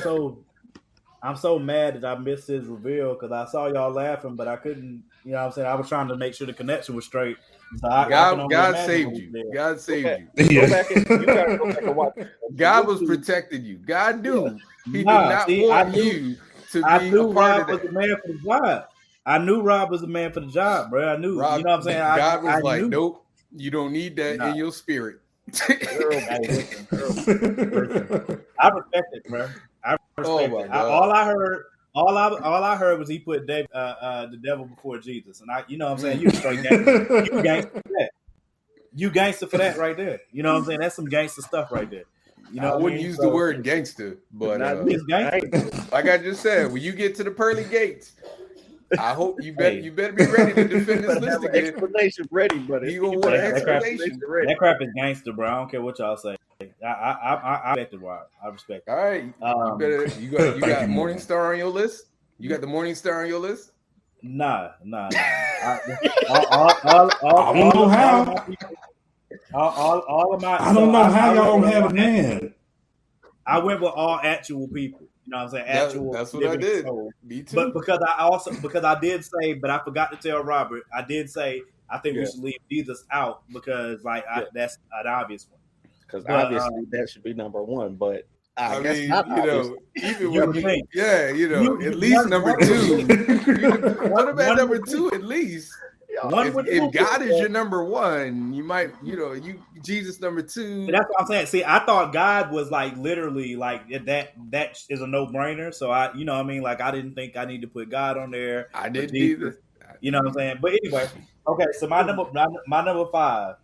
so mad that I missed his reveal because I saw y'all laughing, but I couldn't. You know what I'm saying? I was trying to make sure the connection was straight. So God saved you. God saved you. You gotta go back and watch. God was protecting you. God knew He did not want you to be I knew a part Rob of was the man for the job. I knew Rob was the man for the job, bro. I knew. Rob, you know what I'm saying? God was I like, knew. nope, you don't need that in your spirit. I respect it, bro. I respect it. All I heard was he put David, the devil before Jesus, and you know what I'm saying? You straight gangster. You gangster for that. You gangster for that right there. You know what I'm saying? That's some gangster stuff right there. You know, I wouldn't use the word gangster, but like I just said, when you get to the pearly gates, I hope you better be ready to defend this list again. Explanation ready, buddy. You gonna want an explanation? That crap is gangster, bro. I don't care what y'all say. I respect it, Rob. I respect it. All right, you got Morningstar on your list. You got the Morningstar on your list? Nah. I don't know how. All of my. I don't know how y'all don't have a man. I went with all actual people. You know what I'm saying? Actual. That's what I did. Soul. Me too. But because I did say, but I forgot to tell Robert. I did say I think we should leave Jesus out because that's an obvious one. Because obviously that should be number one, but I guess mean, not even when at least one, number one, two. Put him at number two at least. If God is your number one, you might, Jesus number two. But that's what I'm saying. See, I thought God was like literally like that is a no-brainer. So I, you know what I mean? Like I didn't think I need to put God on there. I didn't either. You know what I'm saying? But anyway, okay, so my number 5,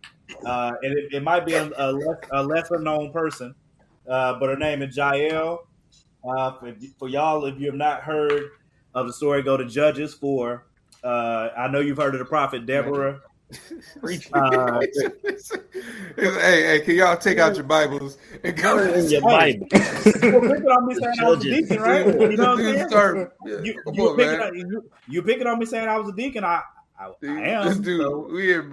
and it might be a lesser known person, but her name is Jael. For y'all, if you have not heard of the story, go to Judges 4. I know you've heard of the prophet Deborah. Hey, can y'all take out your Bibles and go in your Bible? You're picking on me saying I was a deacon, right? You know what I'm saying? You picking on me saying I was a deacon. I am. This dude, so, we in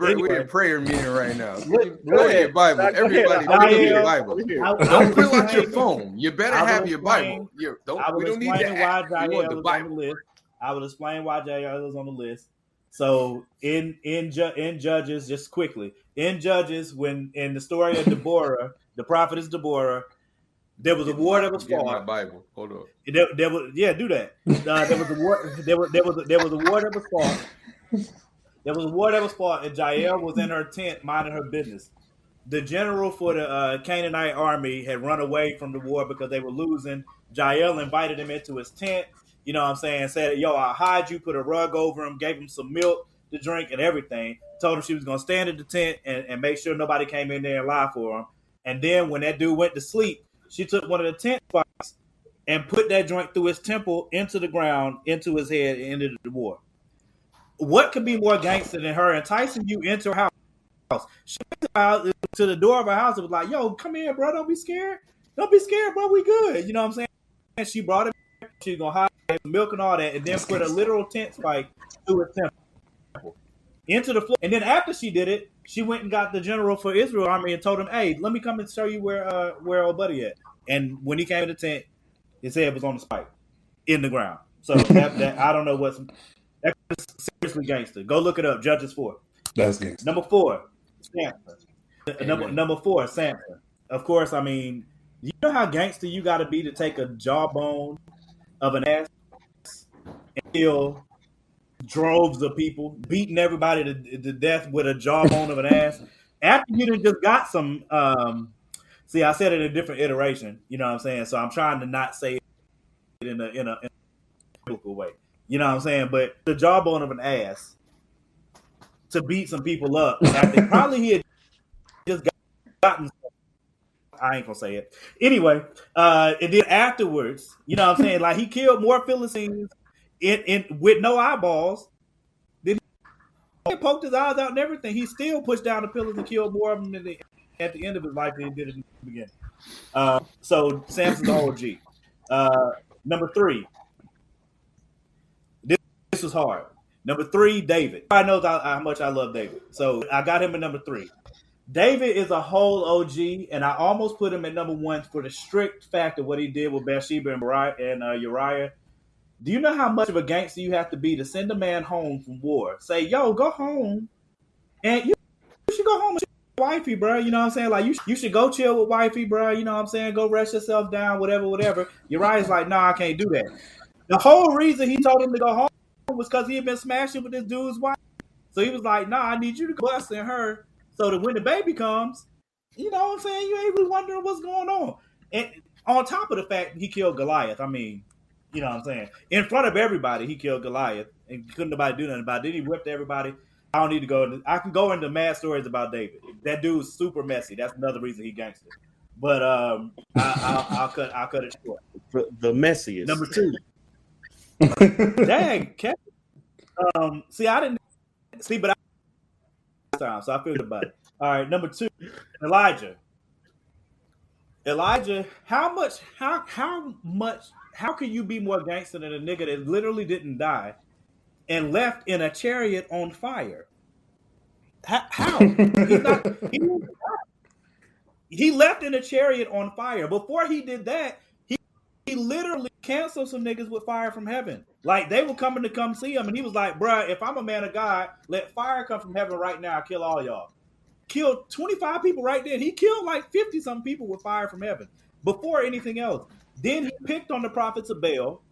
prayer meeting right now. Go ahead, Bible. Everybody, go to your Bible. Don't pull out your phone. You better have your Bible. We don't need to act. We want the Bible. I will explain why Jael is on the list. So in Judges, just quickly, in Judges, when in the story of Deborah, the prophetess Deborah, there was a war that was fought. My Bible. Hold on. There was do that. There was a war. There was a war that was fought. There was a war that was fought, and Jael was in her tent minding her business. The general for the Canaanite army had run away from the war because they were losing. Jael invited him into his tent. You know what I'm saying? Said, yo, I'll hide you, put a rug over him, gave him some milk to drink and everything. Told him she was going to stand in the tent and make sure nobody came in there and lie for him. And then when that dude went to sleep, she took one of the tent spikes and put that joint through his temple into the ground, into his head, and ended the war. What could be more gangster than her enticing you into her house? She went to the door of her house and was like, yo, come here, bro. Don't be scared. Don't be scared, bro. We good. You know what I'm saying? And she brought him. She's going to hide milk and all that, and then put a literal tent spike through his temple into the floor. And then after she did it, she went and got the general for Israel army and told him, hey, let me come and show you where old buddy at. And when he came to the tent, his head was on the spike in the ground. So that I don't know what's that's seriously gangster. Go look it up. Judges 4. That's gangster. Number 4, Samson. Number 4, Samson. Of course, I mean, you know how gangster you got to be to take a jawbone of an ass and kill droves of people, beating everybody to death with a jawbone of an ass. After you done just got some, see, I said it in a different iteration. You know what I'm saying? So I'm trying to not say it in a biblical way. You know what I'm saying? But the jawbone of an ass to beat some people up. After, probably he had just gotten. I ain't gonna say it. Anyway, and then afterwards, you know what I'm saying? Like he killed more Philistines in with no eyeballs. Then he poked his eyes out and everything. He still pushed down the pillars and killed more of them at the end of his life than he did in the beginning. So Samson's OG. Number 3. This was hard. Number 3, David. Everybody knows how much I love David. So I got him at number 3. David is a whole OG, and I almost put him at number 1 for the strict fact of what he did with Bathsheba and Uriah. Do you know how much of a gangster you have to be to send a man home from war? Say, yo, go home, and you should go home with your wifey, bro. You know what I'm saying? Like, you should go chill with wifey, bro. You know what I'm saying? Go rest yourself down, whatever. Uriah's like, nah, I can't do that. The whole reason he told him to go home was because he had been smashing with this dude's wife. So he was like, nah, I need you to go busting her so that when the baby comes, you know what I'm saying, you ain't really wondering what's going on. And on top of the fact he killed Goliath, I mean, you know what I'm saying, in front of everybody, he killed Goliath and couldn't nobody do nothing about it. Then he whipped everybody. I don't need to go into, I can go into mad stories about David. That dude's super messy. That's another reason he gangster. But I'll cut it short. The messiest. Number 2. Dang, Kevin. See, I didn't see, but time, so I figured about it. All right, number 2, Elijah. How can you be more gangster than a nigga that literally didn't die and left in a chariot on fire? How? He left in a chariot on fire. Before he did that, he literally canceled some niggas with fire from heaven. Like they were coming to come see him, and he was like, "Bruh, if I'm a man of God, let fire come from heaven right now. Kill all y'all." Killed 25 people right then. He killed like 50 some people with fire from heaven before anything else. Then he picked on the prophets of Baal.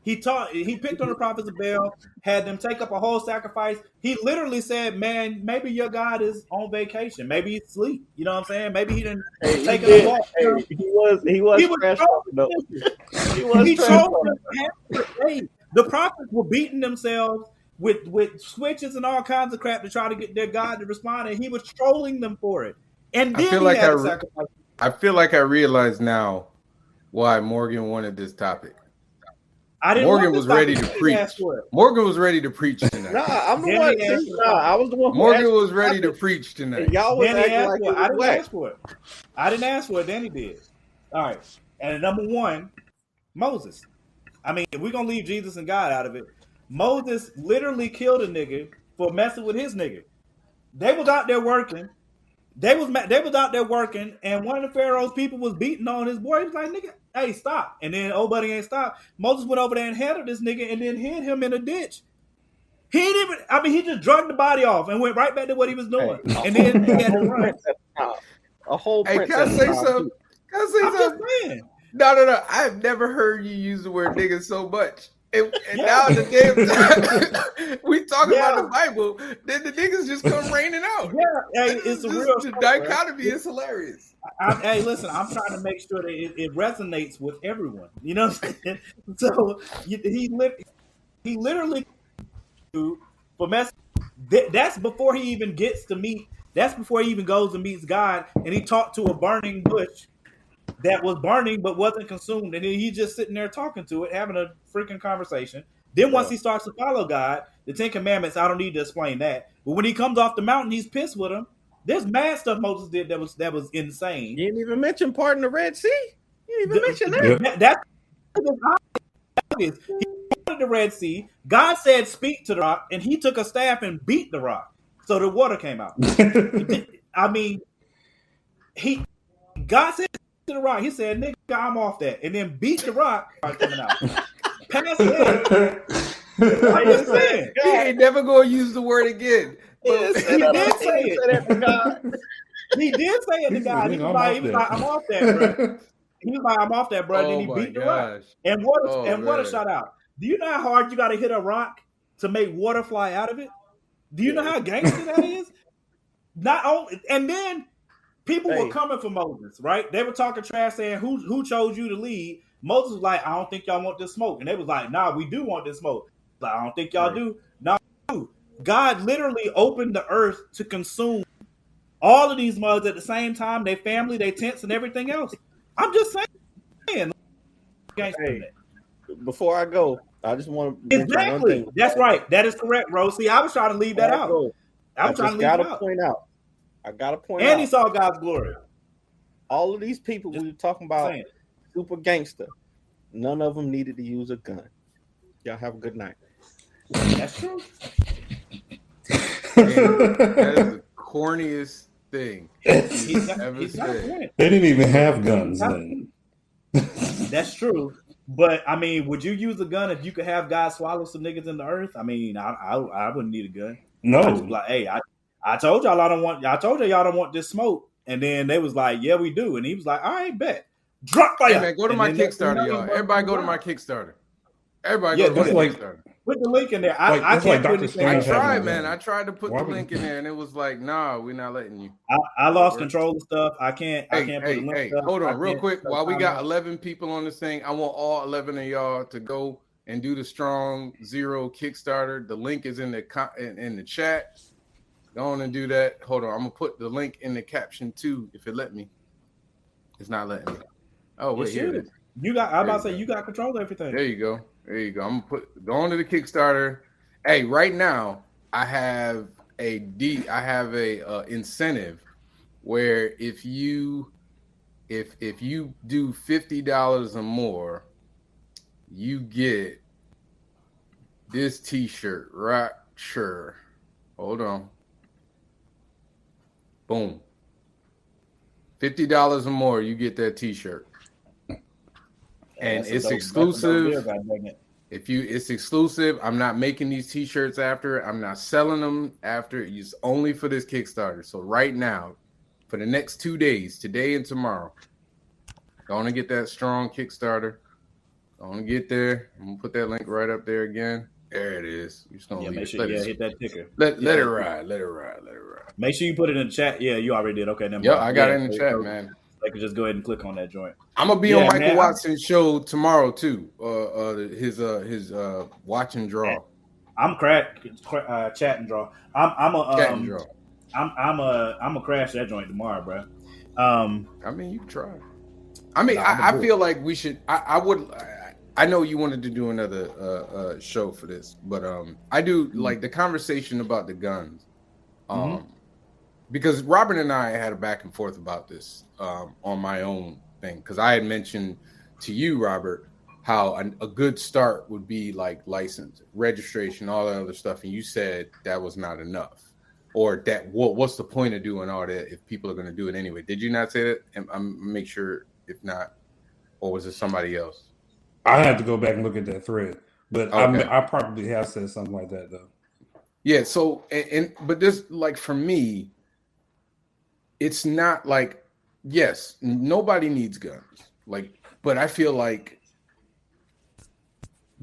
He picked on the prophets of Baal, had them take up a whole sacrifice. He literally said, "Man, maybe your God is on vacation. Maybe he's asleep. You know what I'm saying? Maybe he didn't take a walk." Hey, he was trash talking though. He was trash talking. Hey, the prophets were beating themselves with switches and all kinds of crap to try to get their God to respond, and he was trolling them for it. And I then feel he like had to sacrifice. I feel like I realize now why Morgan wanted this topic. Morgan was ready to preach. Morgan was ready to preach tonight. Nah, I'm the one. I was the one. Morgan was ready to preach tonight. And y'all was acting like I didn't ask for it. I didn't ask for it. Danny did. All right. And number one, Moses. I mean, if we're gonna leave Jesus and God out of it, Moses literally killed a nigga for messing with his nigga. They was out there working. They was out there working, and one of the Pharaoh's people was beating on his boy. He was like, "Nigga, hey, stop!" And then old buddy ain't stopped. Moses went over there and handled this nigga, and then hid him in a ditch. He didn't even. I mean, he just drugged the body off and went right back to what he was doing, and then he had to run. A whole. Hey, can I say something? Can I say I'm something? just saying. No. I've never heard you use the word nigga so much. And now the damn time we talk about the Bible, then the niggas just come raining out. Yeah, hey, it's a real the dichotomy is hilarious. Hey, listen, I'm trying to make sure that it resonates with everyone. You know what I'm saying? So he literally for mess. That's before he even gets to meet. That's before he even goes and meets God, and he talked to a burning bush that was burning but wasn't consumed, and then he's just sitting there talking to it, having a freaking conversation. Then once he starts to follow God, the 10 Commandments, I don't need to explain that. But when he comes off the mountain, he's pissed with him. There's mad stuff Moses did that was insane. You didn't even mention parting the Red Sea. You didn't even mention that. That's obvious. He parted the Red Sea. God said, "Speak to the rock," and he took a staff and beat the rock, so the water came out. I mean, God said to the rock, he said, "Nigga, I'm off that," and then beat the rock coming out. Past that, I just saying, he ain't never gonna use the word again. He did say it to God. He did say it to God. He was like, "I'm off that, bro." He was like, "I'm off that, bro." And then he beat the rock, and water shot out. Do you know how hard you got to hit a rock to make water fly out of it? Do you know how gangster that is? Not only, and then people were coming for Moses, right? They were talking trash, saying, "Who chose you to lead?" Moses was like, "I don't think y'all want this smoke," and they was like, "Nah, we do want this smoke." Like, "I don't think y'all do." No, God literally opened the earth to consume all of these mugs at the same time, their family, their tents, and everything else. I'm just saying. Hey, before I go, I just want to mention one thing. That's right. That is correct, bro. See, I was trying to leave that out. I was trying to leave it out. I got to point out. And he saw God's glory. All of these people we were talking about, super gangster, none of them needed to use a gun. Y'all have a good night. That's true. That is the corniest thing ever said. They didn't even have guns then. That's true. But I mean, would you use a gun if you could have God swallow some niggas in the earth? I mean, I wouldn't need a gun. No. I just be like, hey, I told y'all y'all don't want this smoke. And then they was like, yeah, we do. And he was like, all right, bet. Drop fire. Hey man, go to my Kickstarter, y'all. Everybody go to my Kickstarter. Everybody go to my Kickstarter. Put the link in there. I can't put anything. I tried, man. I tried to put the link in there, and it was like, nah, we're not letting you. I lost control of stuff. I can't put the link. Hey, hold on, real quick. While we got 11 people on this thing, I want all 11 of y'all to go and do the Strong Zero Kickstarter. The link is in the chat. Go on and do that. Hold on, I'm gonna put the link in the caption too, if it let me. It's not letting me. Oh wait, here it is. You got control of everything. There you go. I'm gonna go on to the Kickstarter. Hey, right now I have a incentive where if you do $50 or more, you get this T-shirt. Right? Sure. Hold on. Boom. $50 or more, you get that T-shirt. And That's a it's dope. That's a dope deal. exclusive. God dang it. It's exclusive. I'm not making these t-shirts after. I'm not selling them after. It's only for this Kickstarter. So right now, for the next 2 days, today and tomorrow, going to get that strong Kickstarter. Going to get there. I'm gonna put that link right up there again. There it is. We're just gonna Yeah, leave make it. sure. Yeah, hit that ticker. Let Hit it that ride. Let it ride. Let it ride. Make sure you put it in the chat. Yeah, you already did. Okay, never Yep, mind. I got Yeah, it in the chat, man. I could just go ahead and click on that joint. I'm gonna be Yeah, on Michael man, Watson's show tomorrow too. His watch and draw. I'm chat and draw. I'm a Chat and draw. I'm a crash that joint tomorrow, bro. I mean, you can try. I mean, No, I feel like we should. I know you wanted to do another show for this, but I do like the conversation about the guns. Because Robert and I had a back and forth about this on my own thing. Because I had mentioned to you, Robert, how a good start would be like license, registration, all that other stuff, and you said that was not enough, or that what's the point of doing all that if people are going to do it anyway? Did you not say that? I'm make sure if not, or was it somebody else? I had to go back and look at that thread, but Okay. I probably have said something like that though. Yeah. So but this, like, for me, it's not like, yes, nobody needs guns, like, but I feel like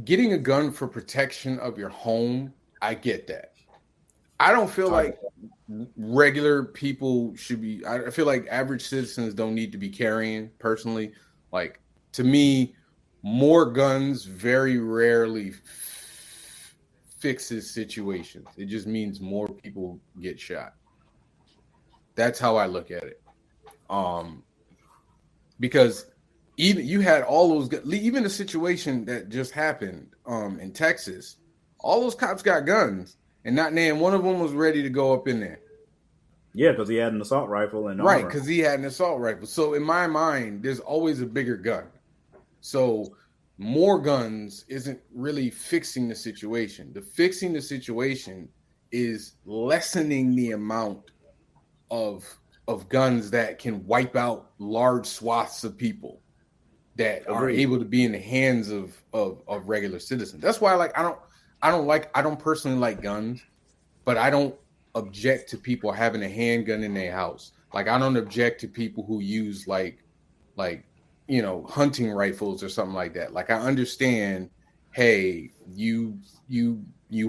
getting a gun for protection of your home, I get that. I don't feel like regular people should be. I feel like average citizens don't need to be carrying, personally. Like, to me, more guns very rarely fixes situations. It just means more people get shot. That's how I look at it. Because even you had all those, even the situation that just happened in Texas, all those cops got guns, and not name one of them was ready to go up in there. Yeah, because he had an assault rifle and right, armor. because he had an assault rifle. So in my mind, there's always a bigger gun. So more guns isn't really fixing the situation. The fixing the situation is lessening the amount of guns that can wipe out large swaths of people that are able to be in the hands of regular citizens. That's why, like, I don't personally like guns, but I don't object to people having a handgun in their house. Like, I don't object to people who use like hunting rifles or something like that. Like, I understand, hey, you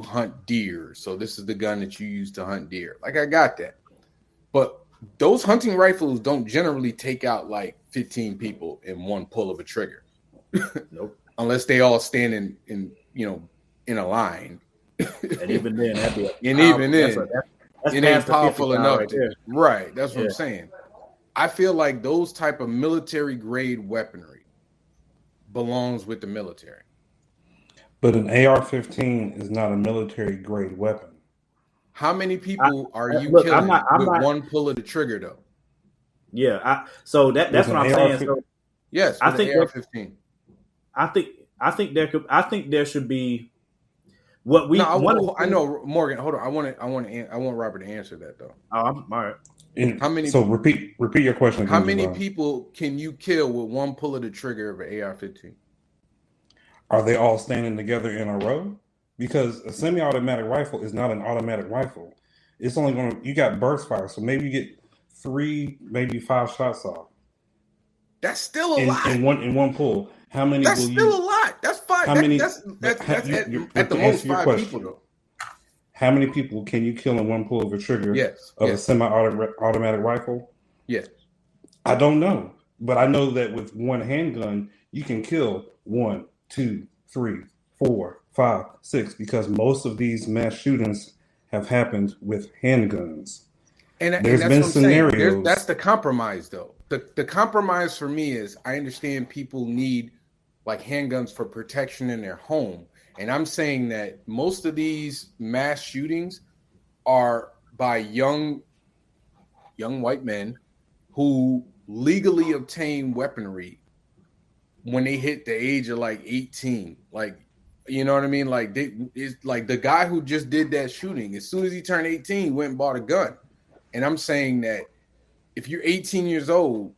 hunt deer, so this is the gun that you use to hunt deer. Like, I got that. But those hunting rifles don't generally take out like 15 people in one pull of a trigger. Nope. Unless they all stand in a line. And even then, that'd be it ain't powerful enough. Right, that's what I'm saying. I feel like those type of military grade weaponry belongs with the military. But an AR-15 is not a military grade weapon. How many people are you killing with one pull of the trigger, though? Yeah, so that's what I'm saying. So, yes, I think AR-15. I think there should be what we. No, I know, Morgan. Hold on, I want Robert to answer that though. Oh, all right. And how many? So repeat your question again. How many people can you kill with one pull of the trigger of an AR-15? Are they all standing together in a row? Because a semi-automatic rifle is not an automatic rifle. It's only you got burst fire, so maybe you get 3, maybe 5 shots off. That's still a lot. In one pull. How many? That's still a lot. That's 5. How many? That's at the most 5 people though. How many people can you kill in one pull of a trigger of a semi-automatic rifle? Yes. I don't know, but I know that with one handgun you can kill 1, 2, 3, 4, 5, 6, because most of these mass shootings have happened with handguns. And there's been scenarios. That's the compromise, though. The compromise for me is I understand people need like handguns for protection in their home. And I'm saying that most of these mass shootings are by young white men who legally obtain weaponry when they hit the age of like 18. Like, you know what I mean? Like, it's like the guy who just did that shooting, as soon as he turned 18, went and bought a gun. And I'm saying that if you're 18 years old,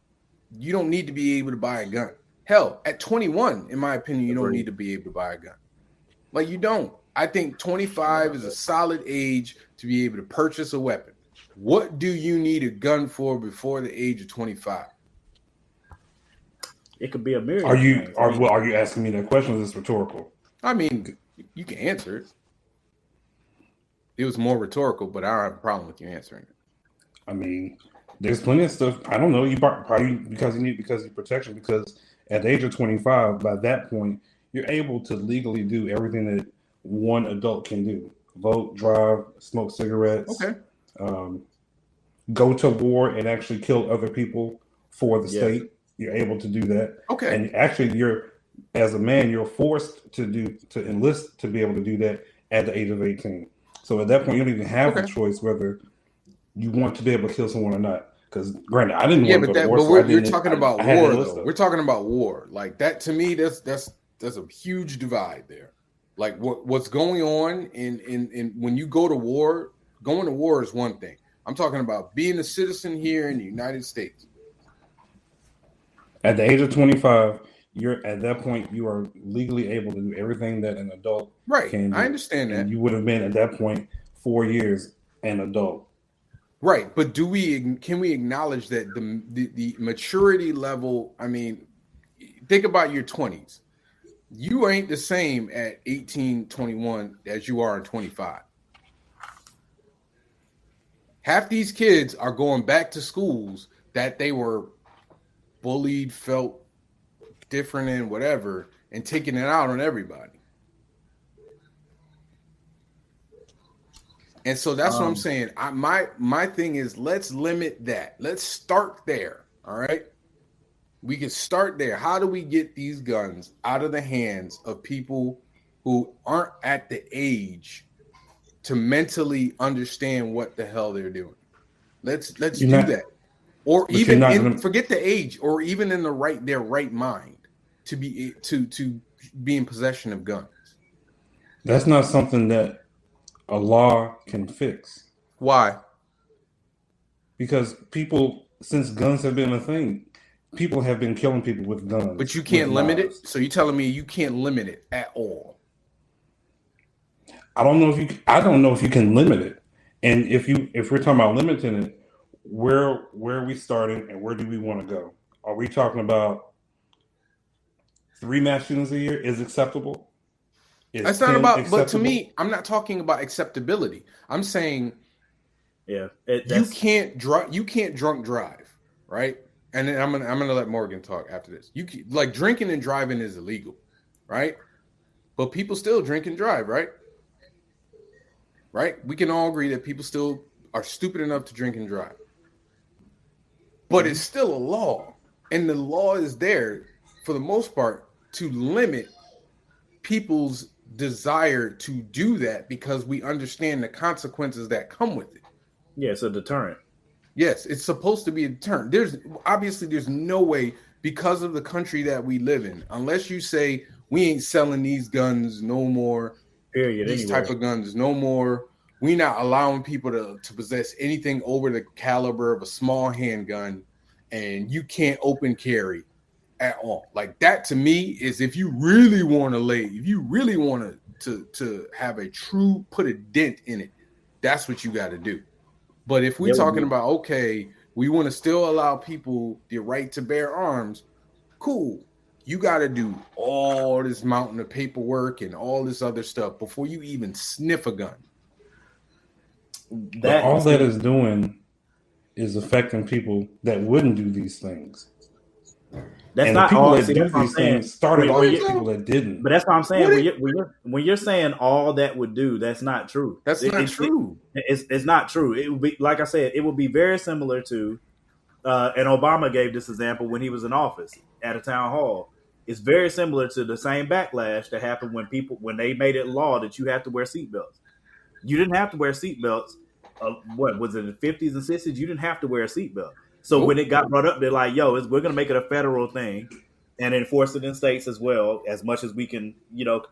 you don't need to be able to buy a gun. Hell, at 21, in my opinion, you don't need to be able to buy a gun. Like, you don't. I think 25 is a solid age to be able to purchase a weapon. What do you need a gun for before the age of 25? It could be a myriad. Are you asking me that question? Or is this rhetorical? I mean, you can answer it. It was more rhetorical, but I don't have a problem with you answering it. I mean, there's plenty of stuff. I don't know. You probably because of protection. Because at the age of 25, by that point, you're able to legally do everything that one adult can do: vote, drive, smoke cigarettes, go to war and actually kill other people for the state. You're able to do that. Okay. And actually, as a man, you're forced to enlist to be able to do that at the age of 18. So at that point, you don't even have a choice whether you want to be able to kill someone or not. Because granted, I didn't want to go to war. But we're talking about war, though. We're talking about war. Like that to me, that's a huge divide there. Like what's going on in when you go to war, going to war is one thing. I'm talking about being a citizen here in the United States. At the age of 25, at that point you are legally able to do everything that an adult can do. I understand that. And you would have been at that point 4 years an adult. Right, but can we acknowledge that the maturity level? I mean, think about your 20s. You ain't the same at 18, 21 as you are at 25. Half these kids are going back to schools that they were bullied, felt different in, whatever, and taking it out on everybody. And so that's what I'm saying. My thing is, let's limit that. Let's start there. All right. We can start there. How do we get these guns out of the hands of people who aren't at the age to mentally understand what the hell they're doing? Let's do that. Or even forget the age, or even in their right mind to be in possession of guns. That's not something that a law can fix. Why? Because people, since guns have been a thing, people have been killing people with guns. But you can't limit it? So you're telling me you can't limit it at all? I don't know if you can limit it. And if we're talking about limiting it, where are we starting and where do we want to go? Are we talking about 3 mass shootings a year is acceptable? That's not about acceptable? But to me, I'm not talking about acceptability. I'm saying you can't drunk drive, right? And then I'm gonna let Morgan talk after this. Like drinking and driving is illegal, right? But people still drink and drive, right? Right? We can all agree that people still are stupid enough to drink and drive. But it's still a law. And the law is there, for the most part, to limit people's desire to do that because we understand the consequences that come with it. Yeah, it's a deterrent. Yes, it's supposed to be a deterrent. There's no way, because of the country that we live in, unless you say we ain't selling these guns no more, period, these type of guns no more. We're not allowing people to possess anything over the caliber of a small handgun, and you can't open carry at all. Like that to me is if you really want to have a true put a dent in it, that's what you got to do. But if we're talking about, okay, we want to still allow people the right to bear arms, cool. You got to do all this mountain of paperwork and all this other stuff before you even sniff a gun. All that is doing is affecting people that wouldn't do these things. That's not all. That do these things started all these people that didn't. But that's what I'm saying. When you're saying all that would do, that's not true. That's not true. It's not true. It would be, like I said, it would be very similar to, and Obama gave this example when he was in office at a town hall. It's very similar to the same backlash that happened when they made it law that you have to wear seatbelts. You didn't have to wear seatbelts. What was it, in the 50s and 60s? You didn't have to wear a seatbelt. So when it got brought up, they're like, we're going to make it a federal thing and enforce it in states as well, as much as we can,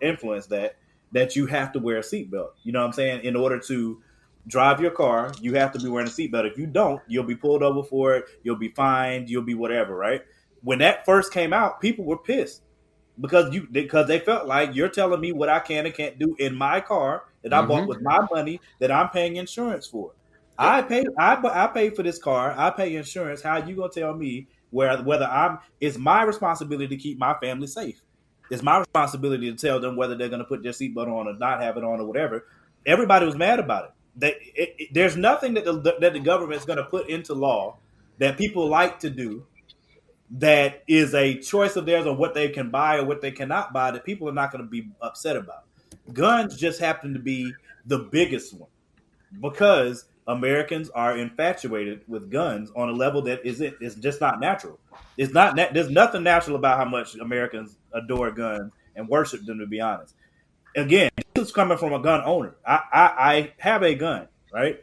influence that you have to wear a seatbelt. You know what I'm saying? In order to drive your car, you have to be wearing a seatbelt. If you don't, you'll be pulled over for it. You'll be fined. You'll be whatever, right? when that first came out, people were pissed because they felt like you're telling me what I can and can't do in my car that I bought with my money that I'm paying insurance for. Yep. I paid for this car. I pay insurance. How you gonna tell me whether it's my responsibility to keep my family safe? It's my responsibility to tell them whether they're gonna put their seatbelt on or not have it on or whatever. Everybody was mad about it. There's nothing that the government is going to put into law that people like to do that is a choice of theirs on what they can buy or what they cannot buy that people are not going to be upset about. Guns just happen to be the biggest one because Americans are infatuated with guns on a level that it's just not natural. It's not there's nothing natural about how much Americans adore guns and worship them, to be honest. Again, this is coming from a gun owner. I have a gun, right?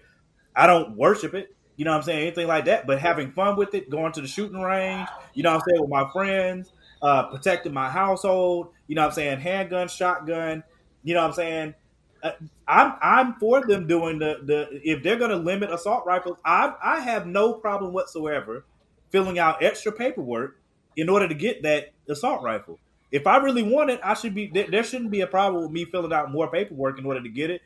I don't worship it, you know what I'm saying, anything like that, but having fun with it, going to the shooting range, you know what I'm saying, with my friends, protecting my household, you know what I'm saying, handgun, shotgun, you know what I'm saying. Uh, I'm for them doing the if they're going to limit assault rifles, I have no problem whatsoever filling out extra paperwork in order to get that assault rifle. If I really want it, I should be there shouldn't be a problem with me filling out more paperwork in order to get it,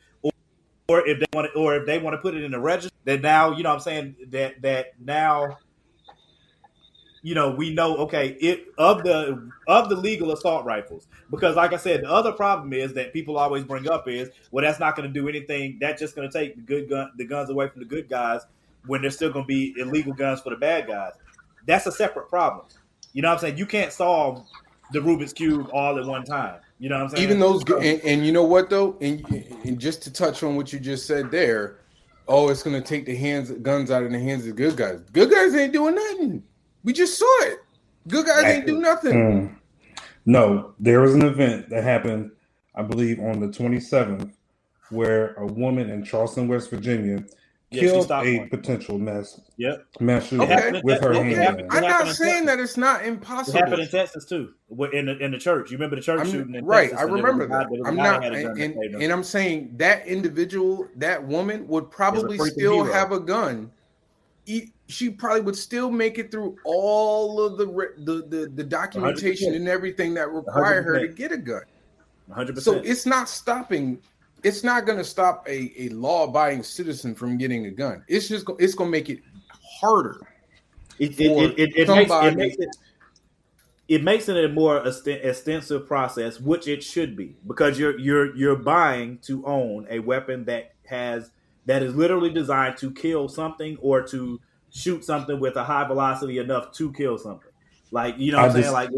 or if they want to put it in the register, then now you know what I'm saying that now we know, okay, it of the legal assault rifles, because like I said, the other problem is that people always bring up is, well, that's not going to do anything. That's just going to take the guns away from the good guys when there's still going to be illegal guns for the bad guys. That's a separate problem. You know what I'm saying? You can't solve the Rubik's Cube all at one time. You know what I'm saying? Even those, and you know what though, and just to touch on what you just said there, it's going to take guns out of the hands of good guys. Good guys ain't doing nothing. We just saw it. Good guys ain't do nothing. No, there was an event that happened, I believe, on the 27th, where a woman in Charleston, West Virginia, killed a potential mass shooter with her handgun. I'm not saying that it's not impossible. It happened in Texas too, in the church. You remember the church shooting in right? Texas? I remember that. I'm not, and I'm saying that individual, that woman, would probably still have a gun. She probably would still make it through all of the documentation 100%. And everything that require 100%. Her to get a gun. 100%. So it's not stopping. It's not going to stop a law-abiding citizen from getting a gun. It's going to make it harder. It makes it a more extensive process, which it should be, because you're buying to own a weapon that is literally designed to kill something or to shoot something with a high velocity enough to kill something. Like, you know what I'm saying? Like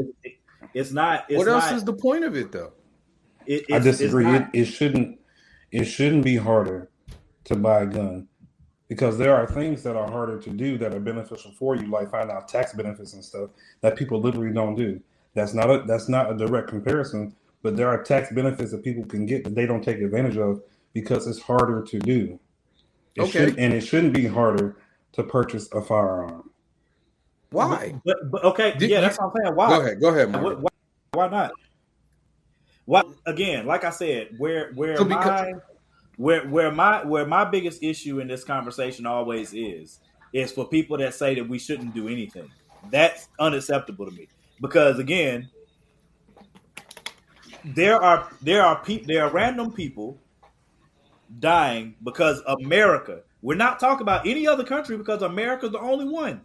it's not. What else is the point of it though? I disagree. It shouldn't be harder to buy a gun, because there are things that are harder to do that are beneficial for you, like find out tax benefits and stuff that people literally don't do. That's not a direct comparison, but there are tax benefits that people can get that they don't take advantage of because it's harder to do. It shouldn't be harder to purchase a firearm. Why? But okay, that's what I'm saying. Why? Go ahead, Mark. Why not? Why, again, like I said, where my biggest issue in this conversation always is for people that say that we shouldn't do anything. That's unacceptable to me, because again, there are random people dying because America. We're not talking about any other country, because America's the only one,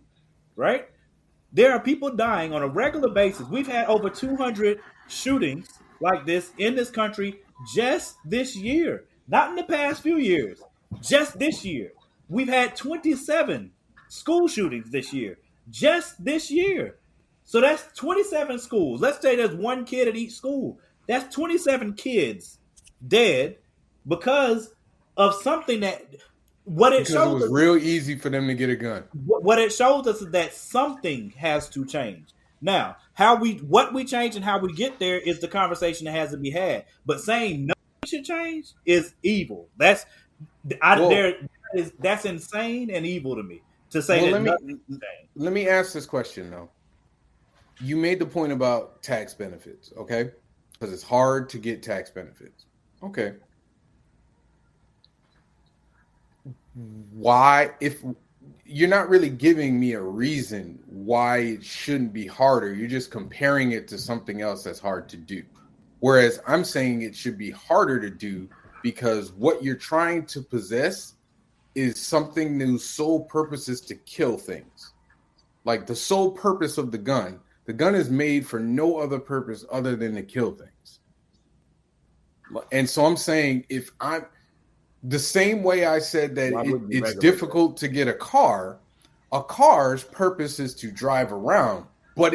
right? There are people dying on a regular basis. We've had over 200 shootings like this in this country just this year. Not in the past few years. Just this year. We've had 27 school shootings this year. Just this year. So that's 27 schools. Let's say there's one kid at each school. That's 27 kids dead because of something that it was real easy for them to get a gun. What it shows us is that something has to change. Now, what we change and how we get there is the conversation that has to be had. But saying nothing should change is evil. That's insane and evil to me to say that nothing should change. Let me ask this question though. You made the point about tax benefits, okay? Because it's hard to get tax benefits. Okay. Why, you're not really giving me a reason why it shouldn't be harder. You're just comparing it to something else that's hard to do. Whereas I'm saying it should be harder to do because what you're trying to possess is something whose sole purpose is to kill things. Like the sole purpose of the gun is made for no other purpose other than to kill things. And so I'm saying if I'm the same way I said that it's difficult to get a car's purpose is to drive around, but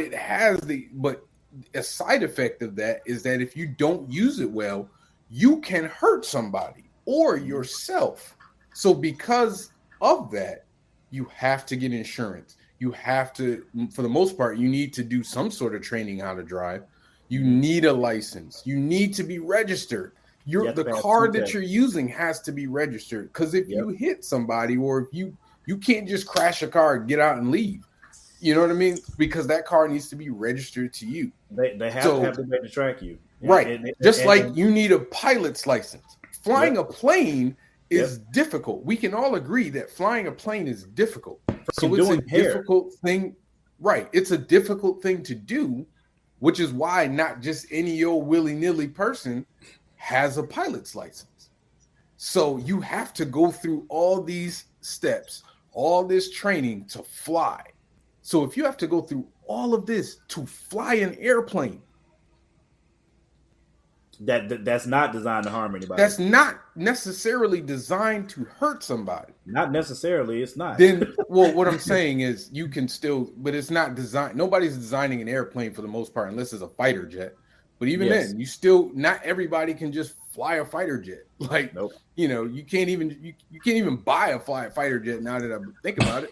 a side effect of that is that if you don't use it well, you can hurt somebody or yourself. So because of that, you have to get insurance. You have to, for the most part, you need to do some sort of training how to drive. You need a license. You need to be registered. The car that you're using has to be registered because if you hit somebody or if you can't just crash a car and get out and leave. You know what I mean? Because that car needs to be registered to you. They have to have the way to track you. Right. Like you need a pilot's license. Flying a plane is difficult. We can all agree that flying a plane is difficult. So it's a difficult thing. Right. It's a difficult thing to do, which is why not just any old willy-nilly person has a pilot's license. So you have to go through all these steps, all this training to fly. So if you have to go through all of this to fly an airplane, that's not designed to harm anybody. That's not necessarily designed to hurt somebody. Not necessarily, it's not. Then, well, what I'm saying is you can still, but it's not designed. Nobody's designing an airplane for the most part, unless it's a fighter jet. But even then, you still, not everybody can just fly a fighter jet. Like, you know, you can't even buy a fighter jet now that I think about it.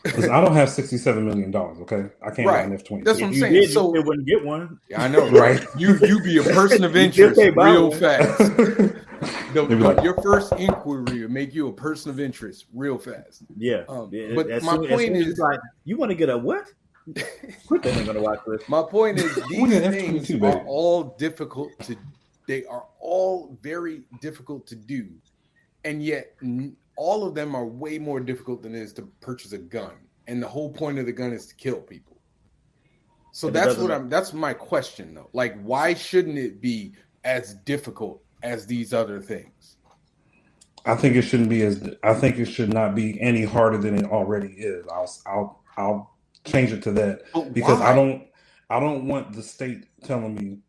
I don't have $67 million. Okay, I can't buy an F-20. That's what I'm saying. So you wouldn't get one. Yeah, I know, right? You be a person of interest real fast. Your first inquiry will make you a person of interest real fast. Yeah. But my point is, like, you want to get a what? Quit that ain't gonna watch this. My point is, these things are all difficult to. They are all very difficult to do, and yet all of them are way more difficult than it is to purchase a gun. And the whole point of the gun is to kill people. So that's my question though. Like, why shouldn't it be as difficult as these other things? I think it shouldn't be I think it should not be any harder than it already is. I'll change it to that because I don't want the state telling me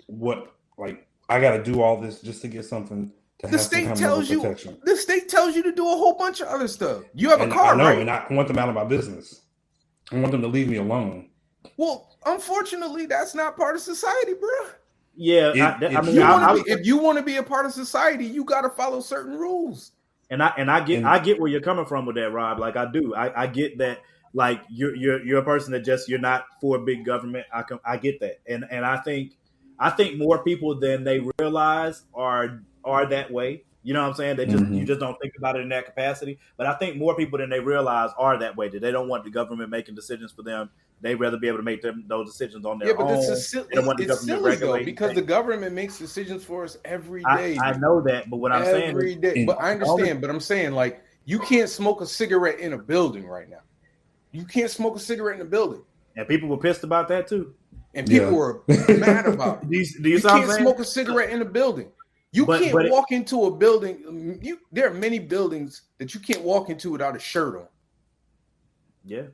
what, like, I got to do all this just to get something. The state tells you to do a whole bunch of other stuff. You have a car, right? And I want them out of my business. I want them to leave me alone. Well, unfortunately, that's not part of society, bro. Yeah, if you want to be a part of society, you got to follow certain rules. And I get where you're coming from with that, Rob. Like I do. I get that. Like you're a person that you're not for big government. I get that, and I think more people than they realize are that way. You know what I'm saying? They just you just don't think about it in that capacity. But I think more people than they realize are that way. That they don't want the government making decisions for them. They rather be able to make those decisions on their own. It's silly though, because the government makes decisions for us every day. I know that, but what I'm saying every day. But I understand. But I'm saying, like, you can't smoke a cigarette in a building right now. You can't smoke a cigarette in a building. And people were pissed about that too. And people were mad about it. You can't smoke a cigarette in a building. You can't walk into a building. There are many buildings that you can't walk into without a shirt on. Yeah.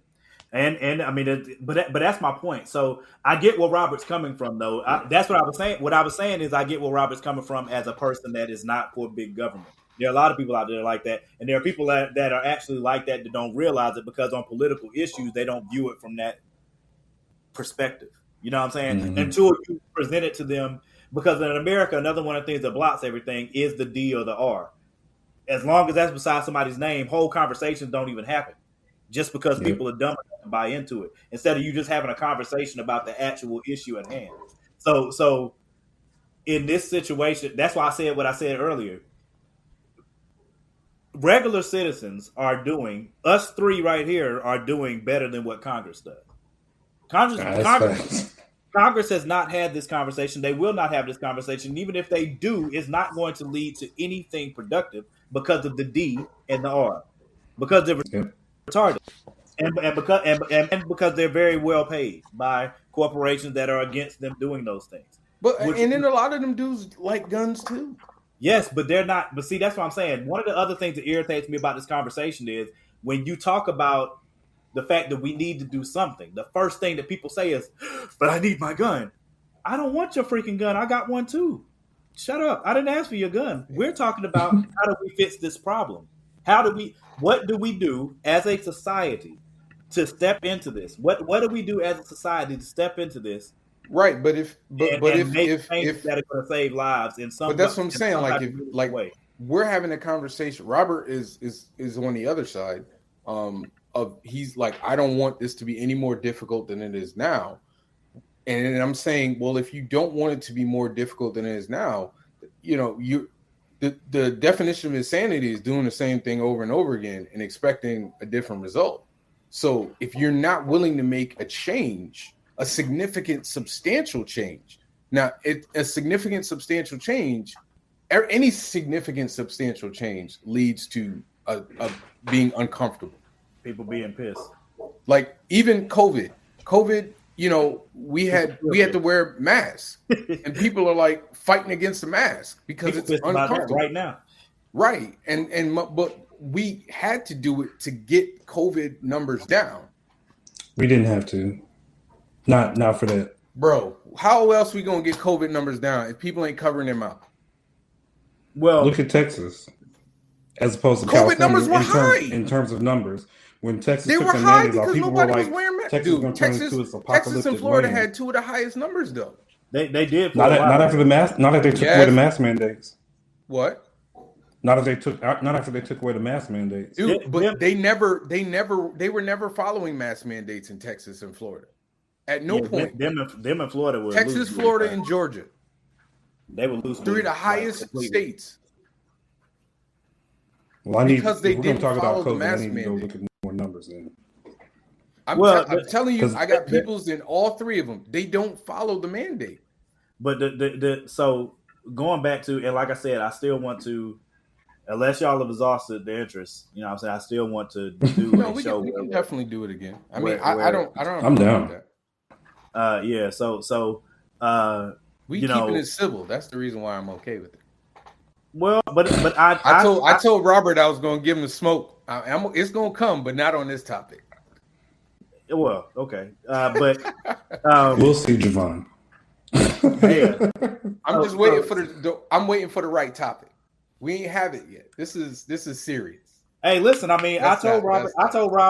And I mean, but that's my point. So I get where Robert's coming from, though. That's what I was saying. What I was saying is I get where Robert's coming from as a person that is not for big government. There are a lot of people out there like that, and there are people that are actually like that don't realize it because on political issues they don't view it from that perspective. You know what I'm saying? Mm-hmm. Until you present it to them, because in America, another one of the things that blocks everything is the D or the R. As long as that's beside somebody's name, whole conversations don't even happen. Just because people are dumb enough to buy into it, instead of you just having a conversation about the actual issue at hand. So in this situation, that's why I said what I said earlier. Regular citizens are doing, us three right here are doing better than what Congress does. Congress has not had this conversation. They will not have this conversation. Even if they do, it's not going to lead to anything productive because of the D and the R. because they're retarded, and because they're very well paid by corporations that are against them doing those things. But and then a lot of them dudes like guns too. Yes, but they're not. But see, that's what I'm saying. One of the other things that irritates me about this conversation is when you talk about the fact that we need to do something. The first thing that people say is, "But I need my gun." I don't want your freaking gun. I got one too. Shut up. I didn't ask for your gun. We're talking about how do we fix this problem? What do we do as a society to step into this? What do we do as a society to step into this? Right, but if changes that are going to save lives in some. But that's what I'm saying. Like if way. We're having a conversation. Robert is on the other side. Of he's like, I don't want this to be any more difficult than it is now. And I'm saying, well, if you don't want it to be more difficult than it is now, the definition of insanity is doing the same thing over and over again and expecting a different result. So if you're not willing to make a change, a significant, substantial change. Now, a significant, substantial change, any significant, substantial change leads to a being uncomfortable. People being pissed. Like even COVID, we had to wear masks, and people are like fighting against the mask because it's uncomfortable right now. Right, but we had to do it to get COVID numbers down. We didn't have to. Not for that, bro. How else we gonna get COVID numbers down if people ain't covering their mouth? Well, look at Texas, as opposed to COVID California, numbers were high in terms of numbers. When Texas they took were the high mandates because off, people nobody were was like, wearing masks. Texas, Dude, Texas and Florida had two of the highest numbers though. They did. Not after the mask. Not after they took away the mask mandates. What? Not after they took away the mask mandates. Dude, but they were never following mask mandates in Texas and Florida. At no point. Them in Florida were Texas, Florida, and Georgia. They were loose. Three of the highest states. Well, because they didn't talk follow about the mask mandate. Go mandate. look at more numbers then. I'm telling you, I got peoples in all three of them. They don't follow the mandate. But so going back to, and like I said, I still want to, unless y'all have exhausted the interest, you know what I'm saying, I still want to do we can definitely do it again. I mean, I don't I'm down. That. Yeah, so we keeping it civil. That's the reason why I'm okay with it. Well, but I told Robert I was going to give him the smoke. It's going to come, but not on this topic. Well, okay, but we'll see, Javon. Yeah, I'm just waiting I'm waiting for the right topic. We ain't have it yet. This is serious. Hey, listen. I mean, I told Rob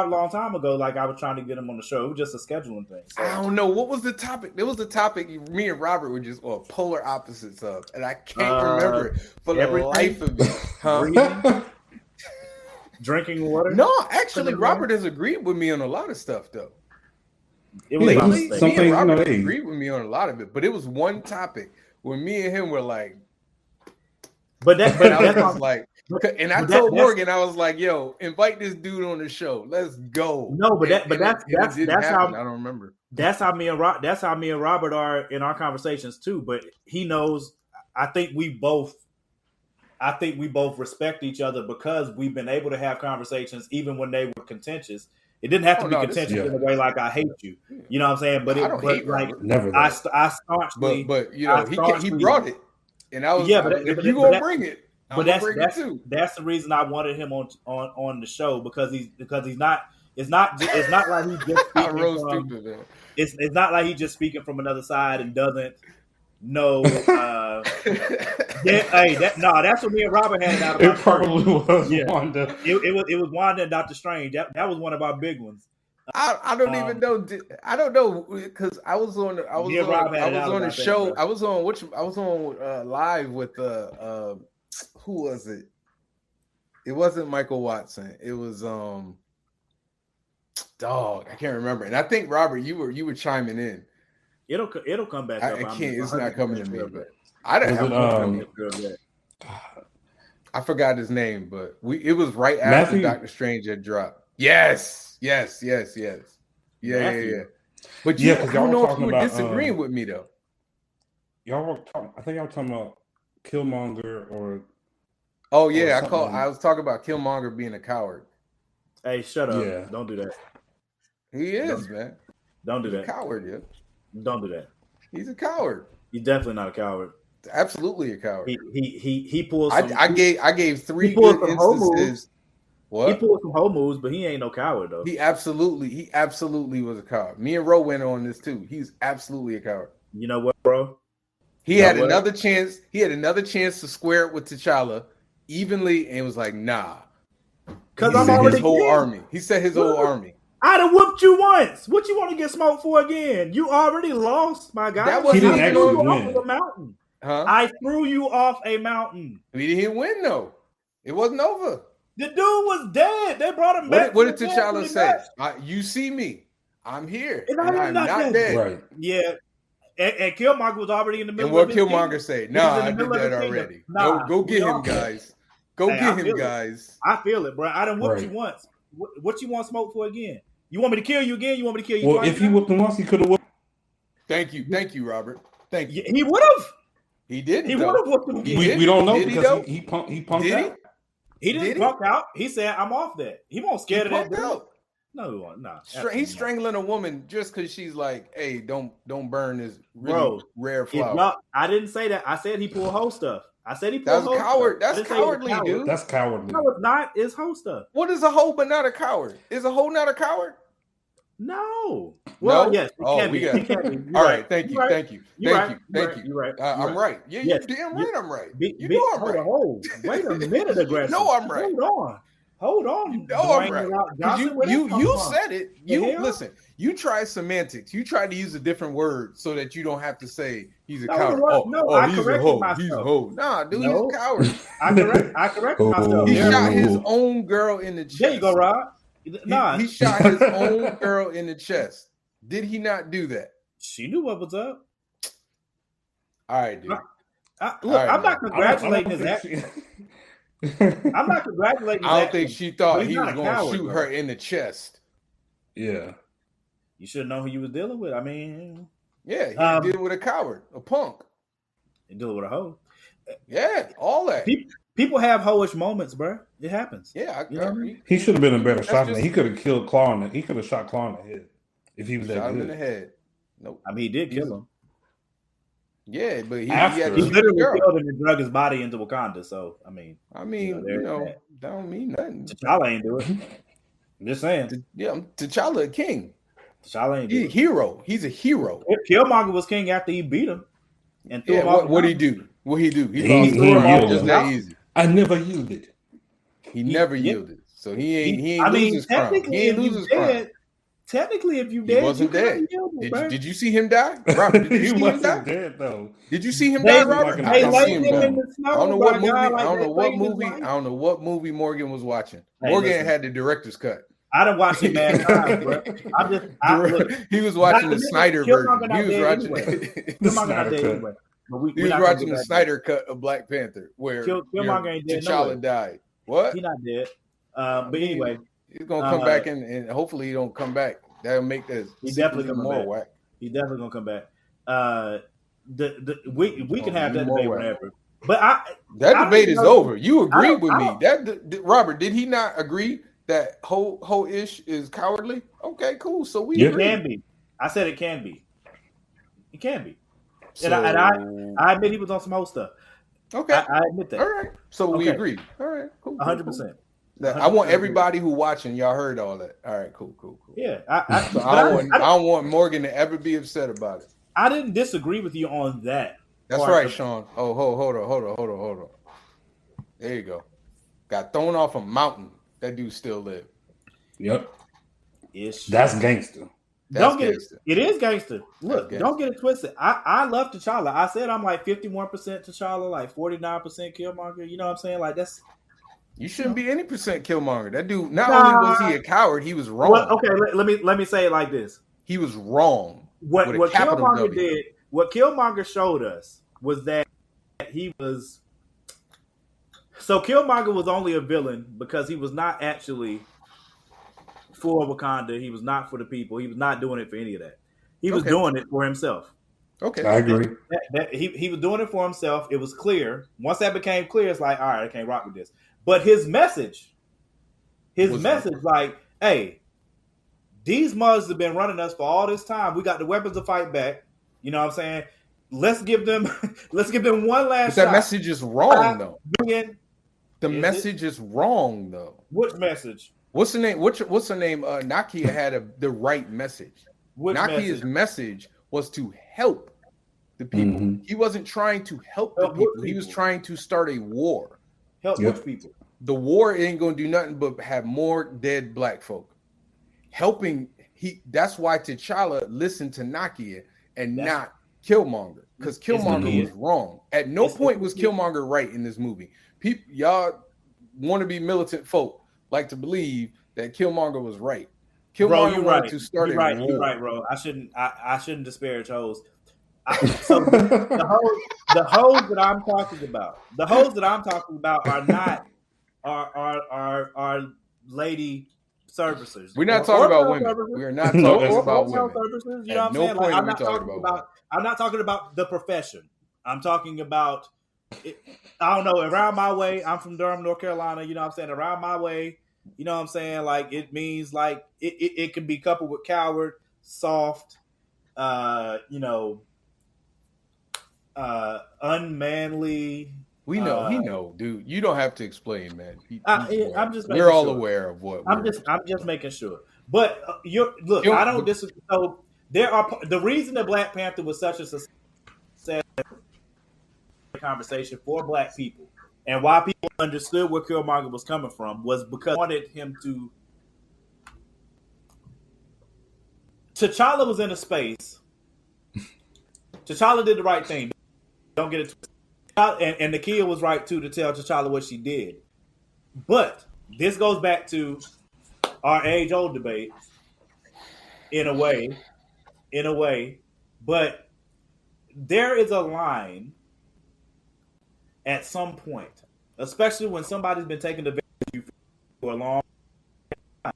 a long time ago, like I was trying to get him on the show. It was just a scheduling thing. So. I don't know what was the topic. There was the topic me and Robert were just polar opposites of, and I can't remember it for the life of me. Huh? Drinking water? No, actually, Robert has agreed with me on a lot of stuff, though. It was me and Robert agreed with me on a lot of it, but it was one topic where me and him were like, but I was like, and I told Morgan, I was like, "Yo, invite this dude on the show. Let's go." No, that's how I don't remember. That's how me and Robert are in our conversations too. But he knows. I think we both respect each other because we've been able to have conversations even when they were contentious. It didn't have to be contentious in a way like I hate you. You know what I'm saying? But I don't hate Robert. Never. I staunchly. But you know, he brought it, and I was if you gonna bring it. But that's the reason I wanted him on the show because he's not. It's not like he's just speaking it's not like he's just speaking from another side and doesn't know. That's what me and Robert had out about. It probably was Wanda. It was Wanda and Dr. Strange. That was one of our big ones. I don't even know. I don't know because I was on the show. I was on live with who was it? It wasn't Michael Watson. It was dog. I can't remember. And I think Robert, you were chiming in. It'll come back up. I can't. It's not coming to me. But I forgot his name, but it was right after Matthew? Doctor Strange had dropped. Yes. Yeah. But I don't know if you were disagreeing with me though. I think y'all were talking about Killmonger or. Oh yeah, I was talking about Killmonger being a coward. Hey, shut up! Yeah. Don't do that. He is, man. Don't do He's a that. coward, yeah. Don't do that. He's a coward. He's definitely not a coward. Absolutely a coward. He pulled some. I gave 3 he pulled good some hoe moves. instances. What? He pulled some hoe moves, but he ain't no coward though. He absolutely was a coward. Me and Ro went on this too. He's absolutely a coward. You know what, bro? He had another chance. He had another chance to square it with T'Challa evenly, and was like, "Nah." Because I'm already his whole army. He said his whole army. I'd have whooped you once. What you want to get smoked for again? You already lost, my guy. That was he didn't not actually off win. of a mountain. Huh? I threw you off a mountain. He didn't win though. It wasn't over. The dude was dead. They brought him back. What did T'Challa say? You see me. I'm here. And I'm not dead. Right. Yeah. And Killmonger was already in the middle. And what of his Killmonger kingdom. say? Nah, I did that already. Go get him, guys. Go get him, guys. I feel it, bro. I done whooped Right. you once. What you want smoke for again? You want me to kill you again? You want me to kill you Well, twice? if he whooped him once, he could have whooped. Thank you, Robert. Thank you. He would have. He didn't. He would have whooped him again. We don't know Did he, because though? he punked Did he? out. He didn't punk out. He said, "I'm off that." He won't scared of that. Punked out. No, he won't. Nah. He's strangling a woman just because she's like, "Hey, don't burn this really Bro, rare flower." I didn't say that. I said he pulled hoe stuff. I said he pulled That's hoe coward. stuff. I That's didn't say he was a cowardly, coward. dude. That's cowardly. No, it's not. It's hoe stuff. What is a hoe but not a coward? Is a hoe not a coward? No. Well, No? yes. It Oh, can we be. got It can be. You're All right. right, thank you. You're right. Thank you. You're Thank right. you. Thank you. You're right. I'm right. Yeah, Yes. you're damn right. I'm right. Be, You be, know I'm hold right. on. Wait a minute, aggressive. No, I'm right. Hold on. You know I'm Dwayne right. The Rock 'Cause Johnson, where that come you from? said it. The You hell? listen. You try semantics. You try to use a different word so that you don't have to say he's a No, coward. I he's a corrected hoe. myself. He's a hoe. Nah, dude, No. he's a coward. I corrected myself. He Yeah. shot his own girl in the chest. There you go, Rob. Nah, He shot his own girl in the chest. Did he not do that? she knew what was up. All right, dude. Look, right, I'm not man. congratulating his action. I'm not congratulating his I don't action, think she thought but he's he was not a going to coward, shoot bro. her in the chest. Yeah. You should know who you was dealing with. I mean, Yeah, he did with a coward, a punk. you're dealing with a hoe. Yeah, all that. People have hoish moments, bro. It happens. Yeah, You know what I mean? He should have been a better That's shot than just- that. He could have killed Claw in the, he could have shot Claw in the head if he was that shot him in good. the head. Nope. I mean, he did kill him. Yeah, but he After. had He to shoot the literally girl. killed him and drug his body into Wakanda. So, I mean, You know, that. that don't mean nothing. T'Challa ain't do it. I'm just saying. Yeah, T'Challa a king. T'Challa ain't do He's a it. hero. He's a hero. Killmonger was king after he beat him. And threw Yeah, him off what the he mountain. do? What he do? He He lost the ain't crown yielded. just that easy. I never yielded. He never yeah. yielded. So he ain't I lose mean, his crown. technically, He ain't if lose you his crown. dead, technically, if you He dead, wasn't you kinda dead. yielded, bro. Did you see him die? Robert, did you He see him wasn't die? dead though. Did you see him They, die, Robert? like I they didn't laid see him him die. in the snow. I don't know by what movie. God, I like don't they know what played his movie. life. I don't know what movie Morgan was watching. Hey, Morgan listen. had the director's cut. I done watched it mad times, bro. Look, He was watching not the to Snyder Killmonger version. not He was dead watching. anyway. The Killmonger not Snyder dead cut. anyway. But we He was not gonna watching get the back Snyder cut of Black Panther, where Killmonger ain't dead T'Challa nowhere. died. What? He not dead. But anyway, He's gonna come back and hopefully he don't come back. That'll make the He sequel definitely even coming more back. whack. he's definitely gonna come back. We can have that More debate whack. whenever. But I That don't debate even is know- over. You agreed with I me. don't- That Robert, did he not agree that whole ish is cowardly? Okay, cool. So we Yeah. It agree. can be. I said it can be. It can be. So, I admit he was on some old stuff. okay. I admit that. All right. So we Okay. agree. All right. Cool. 100%. I want everybody who watching, y'all heard all that. All right. Cool. Yeah. So I don't want Morgan to ever be upset about it. I didn't disagree with you on that. That's part right, of- Sean. Oh, hold on. There you go. Got thrown off a mountain. That dude still live. Yep. Ish. That's gangster. Don't get gangster. it. It is gangster. Look, That's don't get it twisted. I love T'Challa. I said I'm like 51% T'Challa, like 49% Killmonger. You know what I'm saying? Like that's You shouldn't be any percent Killmonger. That dude, not Nah. only was he a coward, he was wrong. well, okay. Let me say it like this. He was wrong. What With a what capital Killmonger W. did, what Killmonger showed us was that he was. So Killmonger was only a villain because he was not actually for Wakanda. He was not for the people. He was not doing it for any of that. He was Okay. doing it for himself. Okay. I agree. He was doing it for himself. It was clear. Once that became clear, it's like, all right, I can't rock with this. But his message His message, like, hey, these mothers have been running us for all this time. We got the weapons to fight back. You know what I'm saying? Let's give them one last shot. That message is wrong, though. The Is message is wrong, though. What message? What's the name? What's the name? Nakia had the right message. Nakia's message was to help the people. Mm-hmm. He wasn't trying to help the people. He was trying to start a war. Help which people? The war ain't gonna do nothing but have more dead black folk. Helping that's why T'Challa listened to Nakia and not Killmonger, because Killmonger was wrong. At no point was Killmonger right in this movie. People, y'all want to be militant folk, like to believe that Killmonger was right. Killmonger wanted to start a war. You're right, bro. I shouldn't disparage hoes. So the hoes that I'm talking about, are not are lady servicers. We're not talking about women. We're not talking about women. Services, you know what I'm saying? Like, I'm not talking about the profession. I'm talking about I don't know, around my way. I'm from Durham, North Carolina. You know what I'm saying? Around my way, you know what I'm saying? Like, it means like it can be coupled with coward, soft, unmanly. We know, he know, dude. You don't have to explain, man. We're all aware of what. I'm just making sure. But I don't disagree. So there are the reason that Black Panther was such a success conversation for Black people, and why people understood where Killmonger was coming from, was because they wanted him to. T'Challa was in a space. T'Challa did the right thing. Don't get it twisted. And Nakia was right too, to tell T'Challa what she did. But this goes back to our age-old debate in a way. But there is a line at some point, especially when somebody's been taking advantage of you for a long time.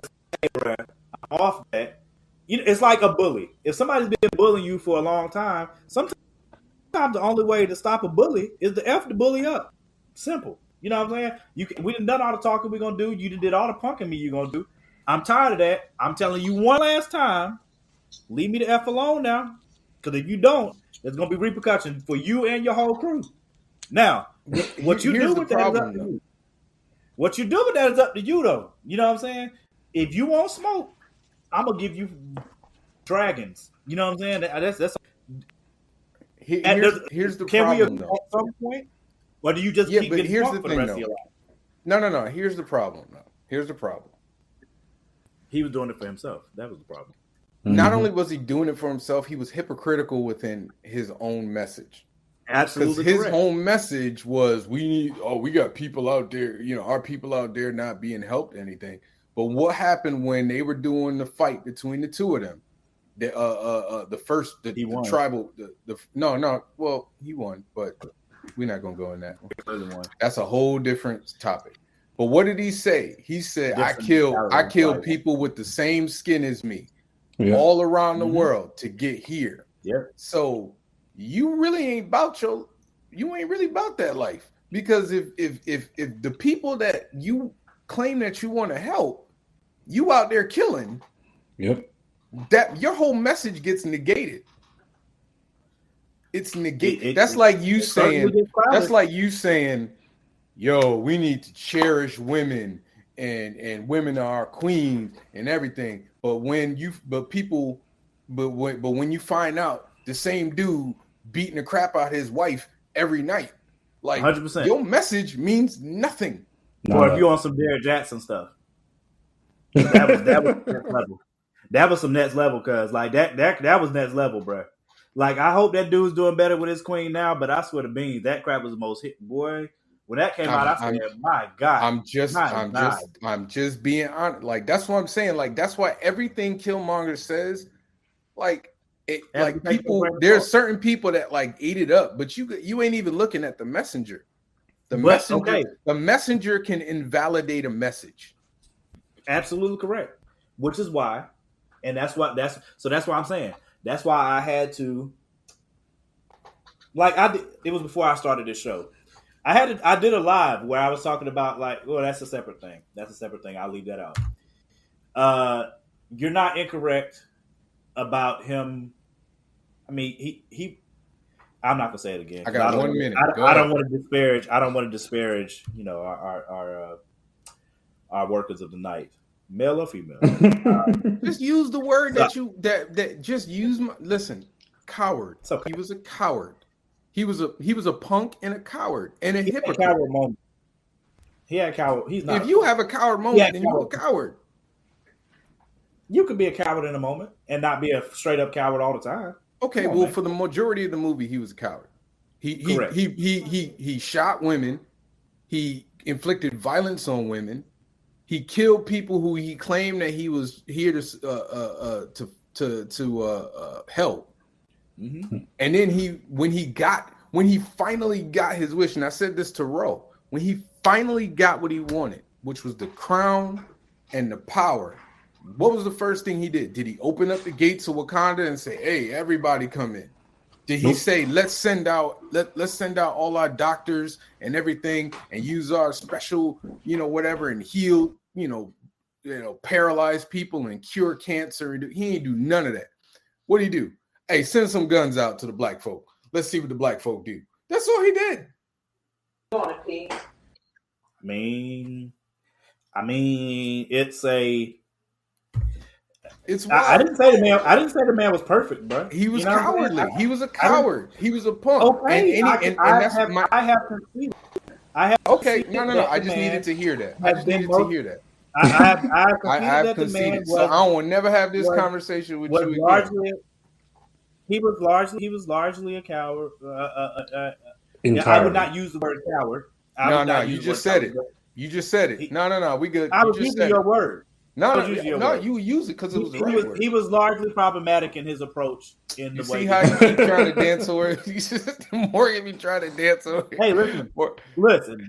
Off that, it's like a bully. If somebody's been bullying you for a long time, sometimes the only way to stop a bully is to F the bully up. Simple. You know what I'm saying? We done all the talking we're going to do. You did all the punking me you're going to do. I'm tired of that. I'm telling you one last time, leave me the F alone now. Because if you don't, there's going to be repercussions for you and your whole crew. Now, what you do with that is up to you. What you do with that is up to you, though. You know what I'm saying? If you want smoke, I'm going to give you dragons. You know what I'm saying? That's Here's the problem, though. At some point, or do you just keep getting drunk for the rest of your life? No. Here's the problem, though. Here's the problem. He was doing it for himself. That was the problem. Mm-hmm. Not only was he doing it for himself, he was hypocritical within his own message. Absolutely, because his own message was, we got people out there, our people out there not being helped anything. But what happened when they were doing the fight between the two of them? He won, but we're not gonna go in that one. That's a whole different topic. But what did he say? He said, I kill people with the same skin as me, all around the world to get here. Yeah. So you really ain't really about that life, because if the people that you claim that you want to help, you out there killing. Yep. That your whole message gets negated. It's negated. That's like you saying, yo, we need to cherish women and women are our queens and everything. But when you find out the same dude beating the crap out of his wife every night, like 100%. Your message means nothing. Or if you on some Derrick Jackson stuff. That was next level. That was some next level, cuz like that was next level, bro. Like, I hope that dude's doing better with his queen now, but I swear to beans, that crap was the most hit, boy. When that came out, I said, my God. I'm just being honest. Like, that's what I'm saying. Like, that's why everything Killmonger says, people, there's certain people that like ate it up, but you ain't even looking at the messenger. The messenger can invalidate a message. Absolutely correct. Which is why, and that's why I'm saying. That's why I had to, like, it was before I started this show. I did a live where I was talking about like, well, that's a separate thing. I'll leave that out. You're not incorrect about him. I mean, he. I'm not gonna say it again. I got 1 minute. Go I ahead. don't want to disparage. I don't want to disparage. Our workers of the night, male or female. Just use the word that just use. Listen, coward. Okay. He was a coward. He was a punk and a coward and a hypocrite. Had a coward moment. He had a coward. He's not. If you have a coward moment, then you're a coward. You could be a coward in a moment and not be a straight up coward all the time. Okay, well, for the majority of the movie, he was a coward. He shot women. He inflicted violence on women. He killed people who he claimed that he was here to help. Mm-hmm. And then when he finally got his wish, and I said this to Ro, when he finally got what he wanted, which was the crown and the power, what was the first thing he did? Did he open up the gates of Wakanda and say, "Hey, everybody come in"? Did he say, let's send out all our doctors and everything and use our special, whatever, and heal, paralyze people and cure cancer? He ain't do none of that. What did he do? Hey, send some guns out to the black folk. Let's see what the black folk do. That's all he did. I mean, it's a. It's I didn't say the man was perfect, bro. He was cowardly. He was a coward. He was a punk. Okay, I have conceded. Okay, no. I just needed to hear that. I have conceded. So I will never have this conversation with you again. He was largely a coward. I would not use the word coward. No, you just said it. You just said it. No. We good. I was using your word. No, you use it because it was the right word. He was largely problematic in his approach. In the way. See how you keep trying to dance over? The more you be trying to dance over. Hey, listen.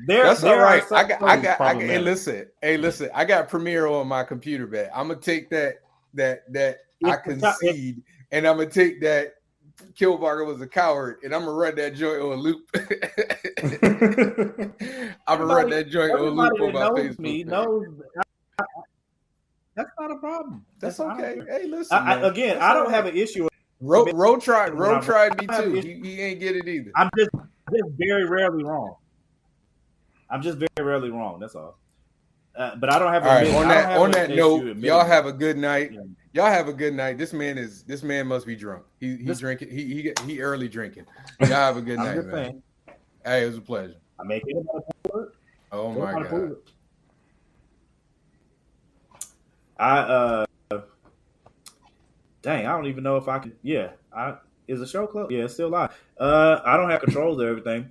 That's all right. Hey, listen. I got Premiere on my computer, man. I'm gonna take that I concede, and I'm gonna take that Killbarger was a coward, and I'm gonna run that joint on a loop. I'm gonna run that joint on a loop on my Facebook. That's not a problem. That's okay. Hey, listen. I don't have an issue. Ro tried me too. He ain't get it either. I'm just very rarely wrong. That's all. But I don't have. All right. On that note, y'all have a good night. Yeah. Y'all have a good night. This man must be drunk. He's drinking. He early drinking. Y'all have a good night, man. Saying. Hey, it was a pleasure. I make it. Oh my God. Dang, I don't even know if I can. Yeah, is the show closed? Yeah, it's still live. I don't have controls of everything.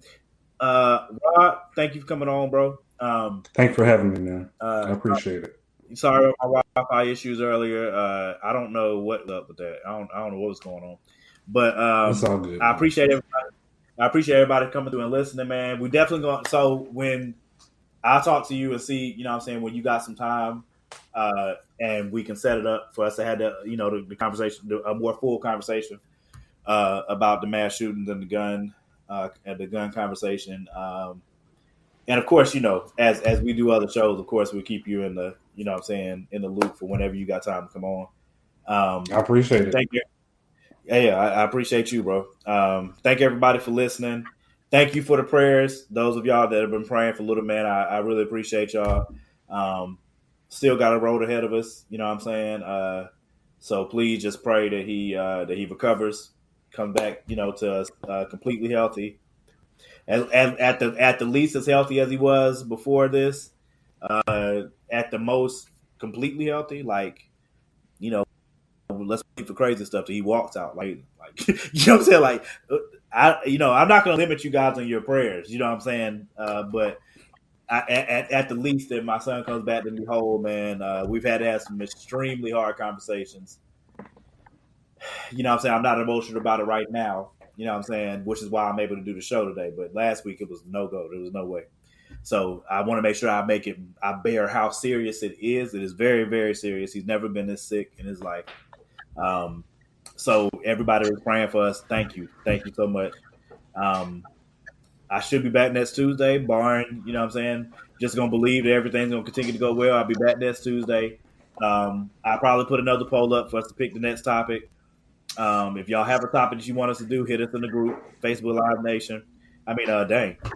Rod, thank you for coming on, bro. Thanks for having me, man. I appreciate it. Sorry about my Wi-Fi issues earlier. I don't know what's up with that. I don't know what was going on, but it's all good. I appreciate everybody. I appreciate everybody coming through and listening, man. We definitely going. So when I'll talk to you and see, what I'm saying, when you got some time. And we can set it up for us to have the conversation, a more full conversation about the mass shootings and the gun conversation. And of course, as we do other shows, of course, we'll keep you in the, in the loop for whenever you got time to come on. I appreciate it. Thank you. Yeah, I appreciate you, bro. Thank everybody for listening. Thank you for the prayers. Those of y'all that have been praying for Little Man, I really appreciate y'all. Still got a road ahead of us, you know what I'm saying? So please just pray that he recovers, comes back, to us completely healthy, and at the least as healthy as he was before this, at the most completely healthy. Like, let's wait for crazy stuff till he walks out. Like you know what I'm saying? Like, I'm not going to limit you guys on your prayers, you know what I'm saying? But at the least that my son comes back to me whole, man. We've had to have some extremely hard conversations. You know what I'm saying? I'm not emotional about it right now, you know what I'm saying? Which is why I'm able to do the show today. But last week it was no go. There was no way. So I want to make sure I bear how serious it is. It is very, very serious. He's never been this sick in his life. So everybody was praying for us. Thank you. Thank you so much. I should be back next Tuesday, barring, you know what I'm saying, just going to believe that everything's going to continue to go well. I'll be back next Tuesday. I'll probably put another poll up for us to pick the next topic. If y'all have a topic that you want us to do, hit us in the group, Facebook Live Nation.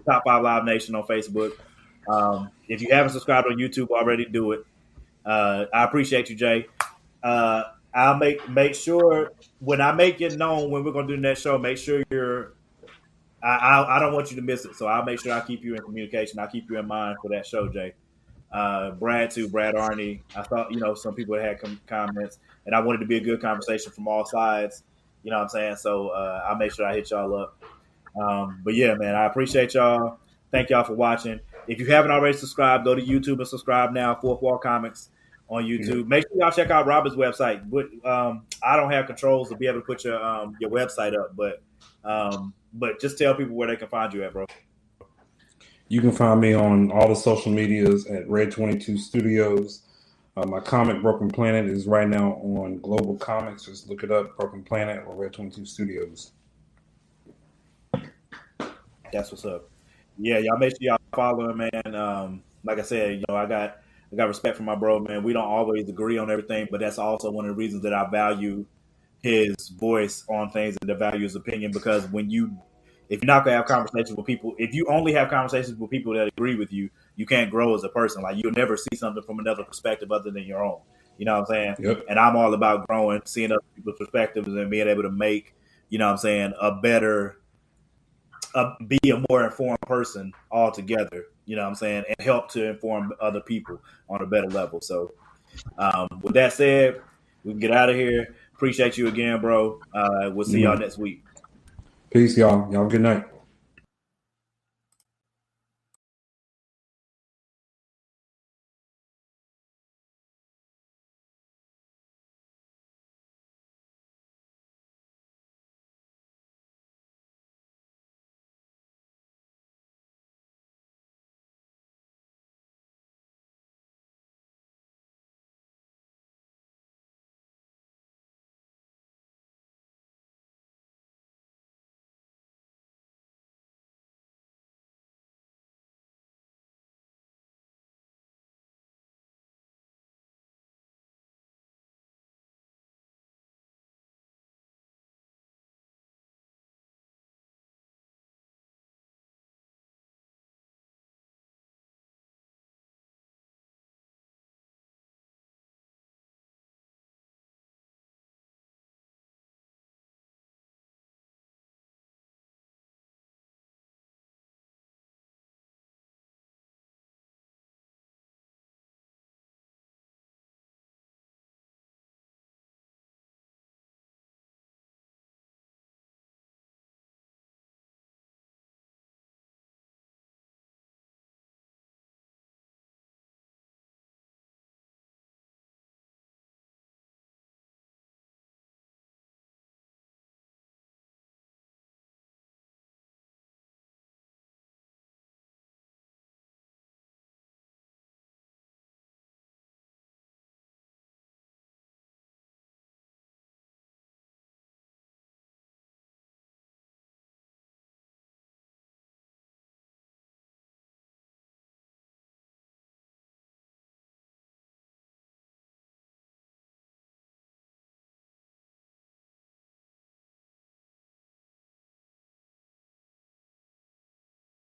Top 5 Live Nation on Facebook. If you haven't subscribed on YouTube already, do it. I appreciate you, Jay. I'll make sure when I make it known when we're going to do the next show, make sure you're. I don't want you to miss it, so I'll make sure I keep you in communication. I'll keep you in mind for that show, Jay. Brad too, Brad Arney. I thought some people had comments, and I wanted to be a good conversation from all sides. You know what I'm saying? So I'll make sure I hit y'all up. But yeah, man, I appreciate y'all. Thank y'all for watching. If you haven't already subscribed, go to YouTube and subscribe now. Fourth Wall Comics on YouTube. Make sure y'all check out Robert's website. I don't have controls to be able to put your website up, but just tell people where they can find you at, bro. You can find me on all the social medias at Red 22 Studios. My comic Broken Planet is right now on Global Comics. Just look it up, Broken Planet or Red 22 Studios. That's what's up. Yeah, y'all make sure y'all follow him, man. Like I said, I got respect for my bro, man. We don't always agree on everything, but that's also one of the reasons that I value his voice on things and to value his opinion, because if you're not gonna have conversations with people, if you only have conversations with people that agree with you, you can't grow as a person. Like, you'll never see something from another perspective other than your own. You know what I'm saying? Yep. And I'm all about growing, seeing other people's perspectives, and being able to make, you know what I'm saying, be a more informed person altogether. You know what I'm saying? And help to inform other people on a better level. So with that said, we can get out of here. Appreciate you again, bro. We'll see y'all next week. Peace, y'all. Y'all good night.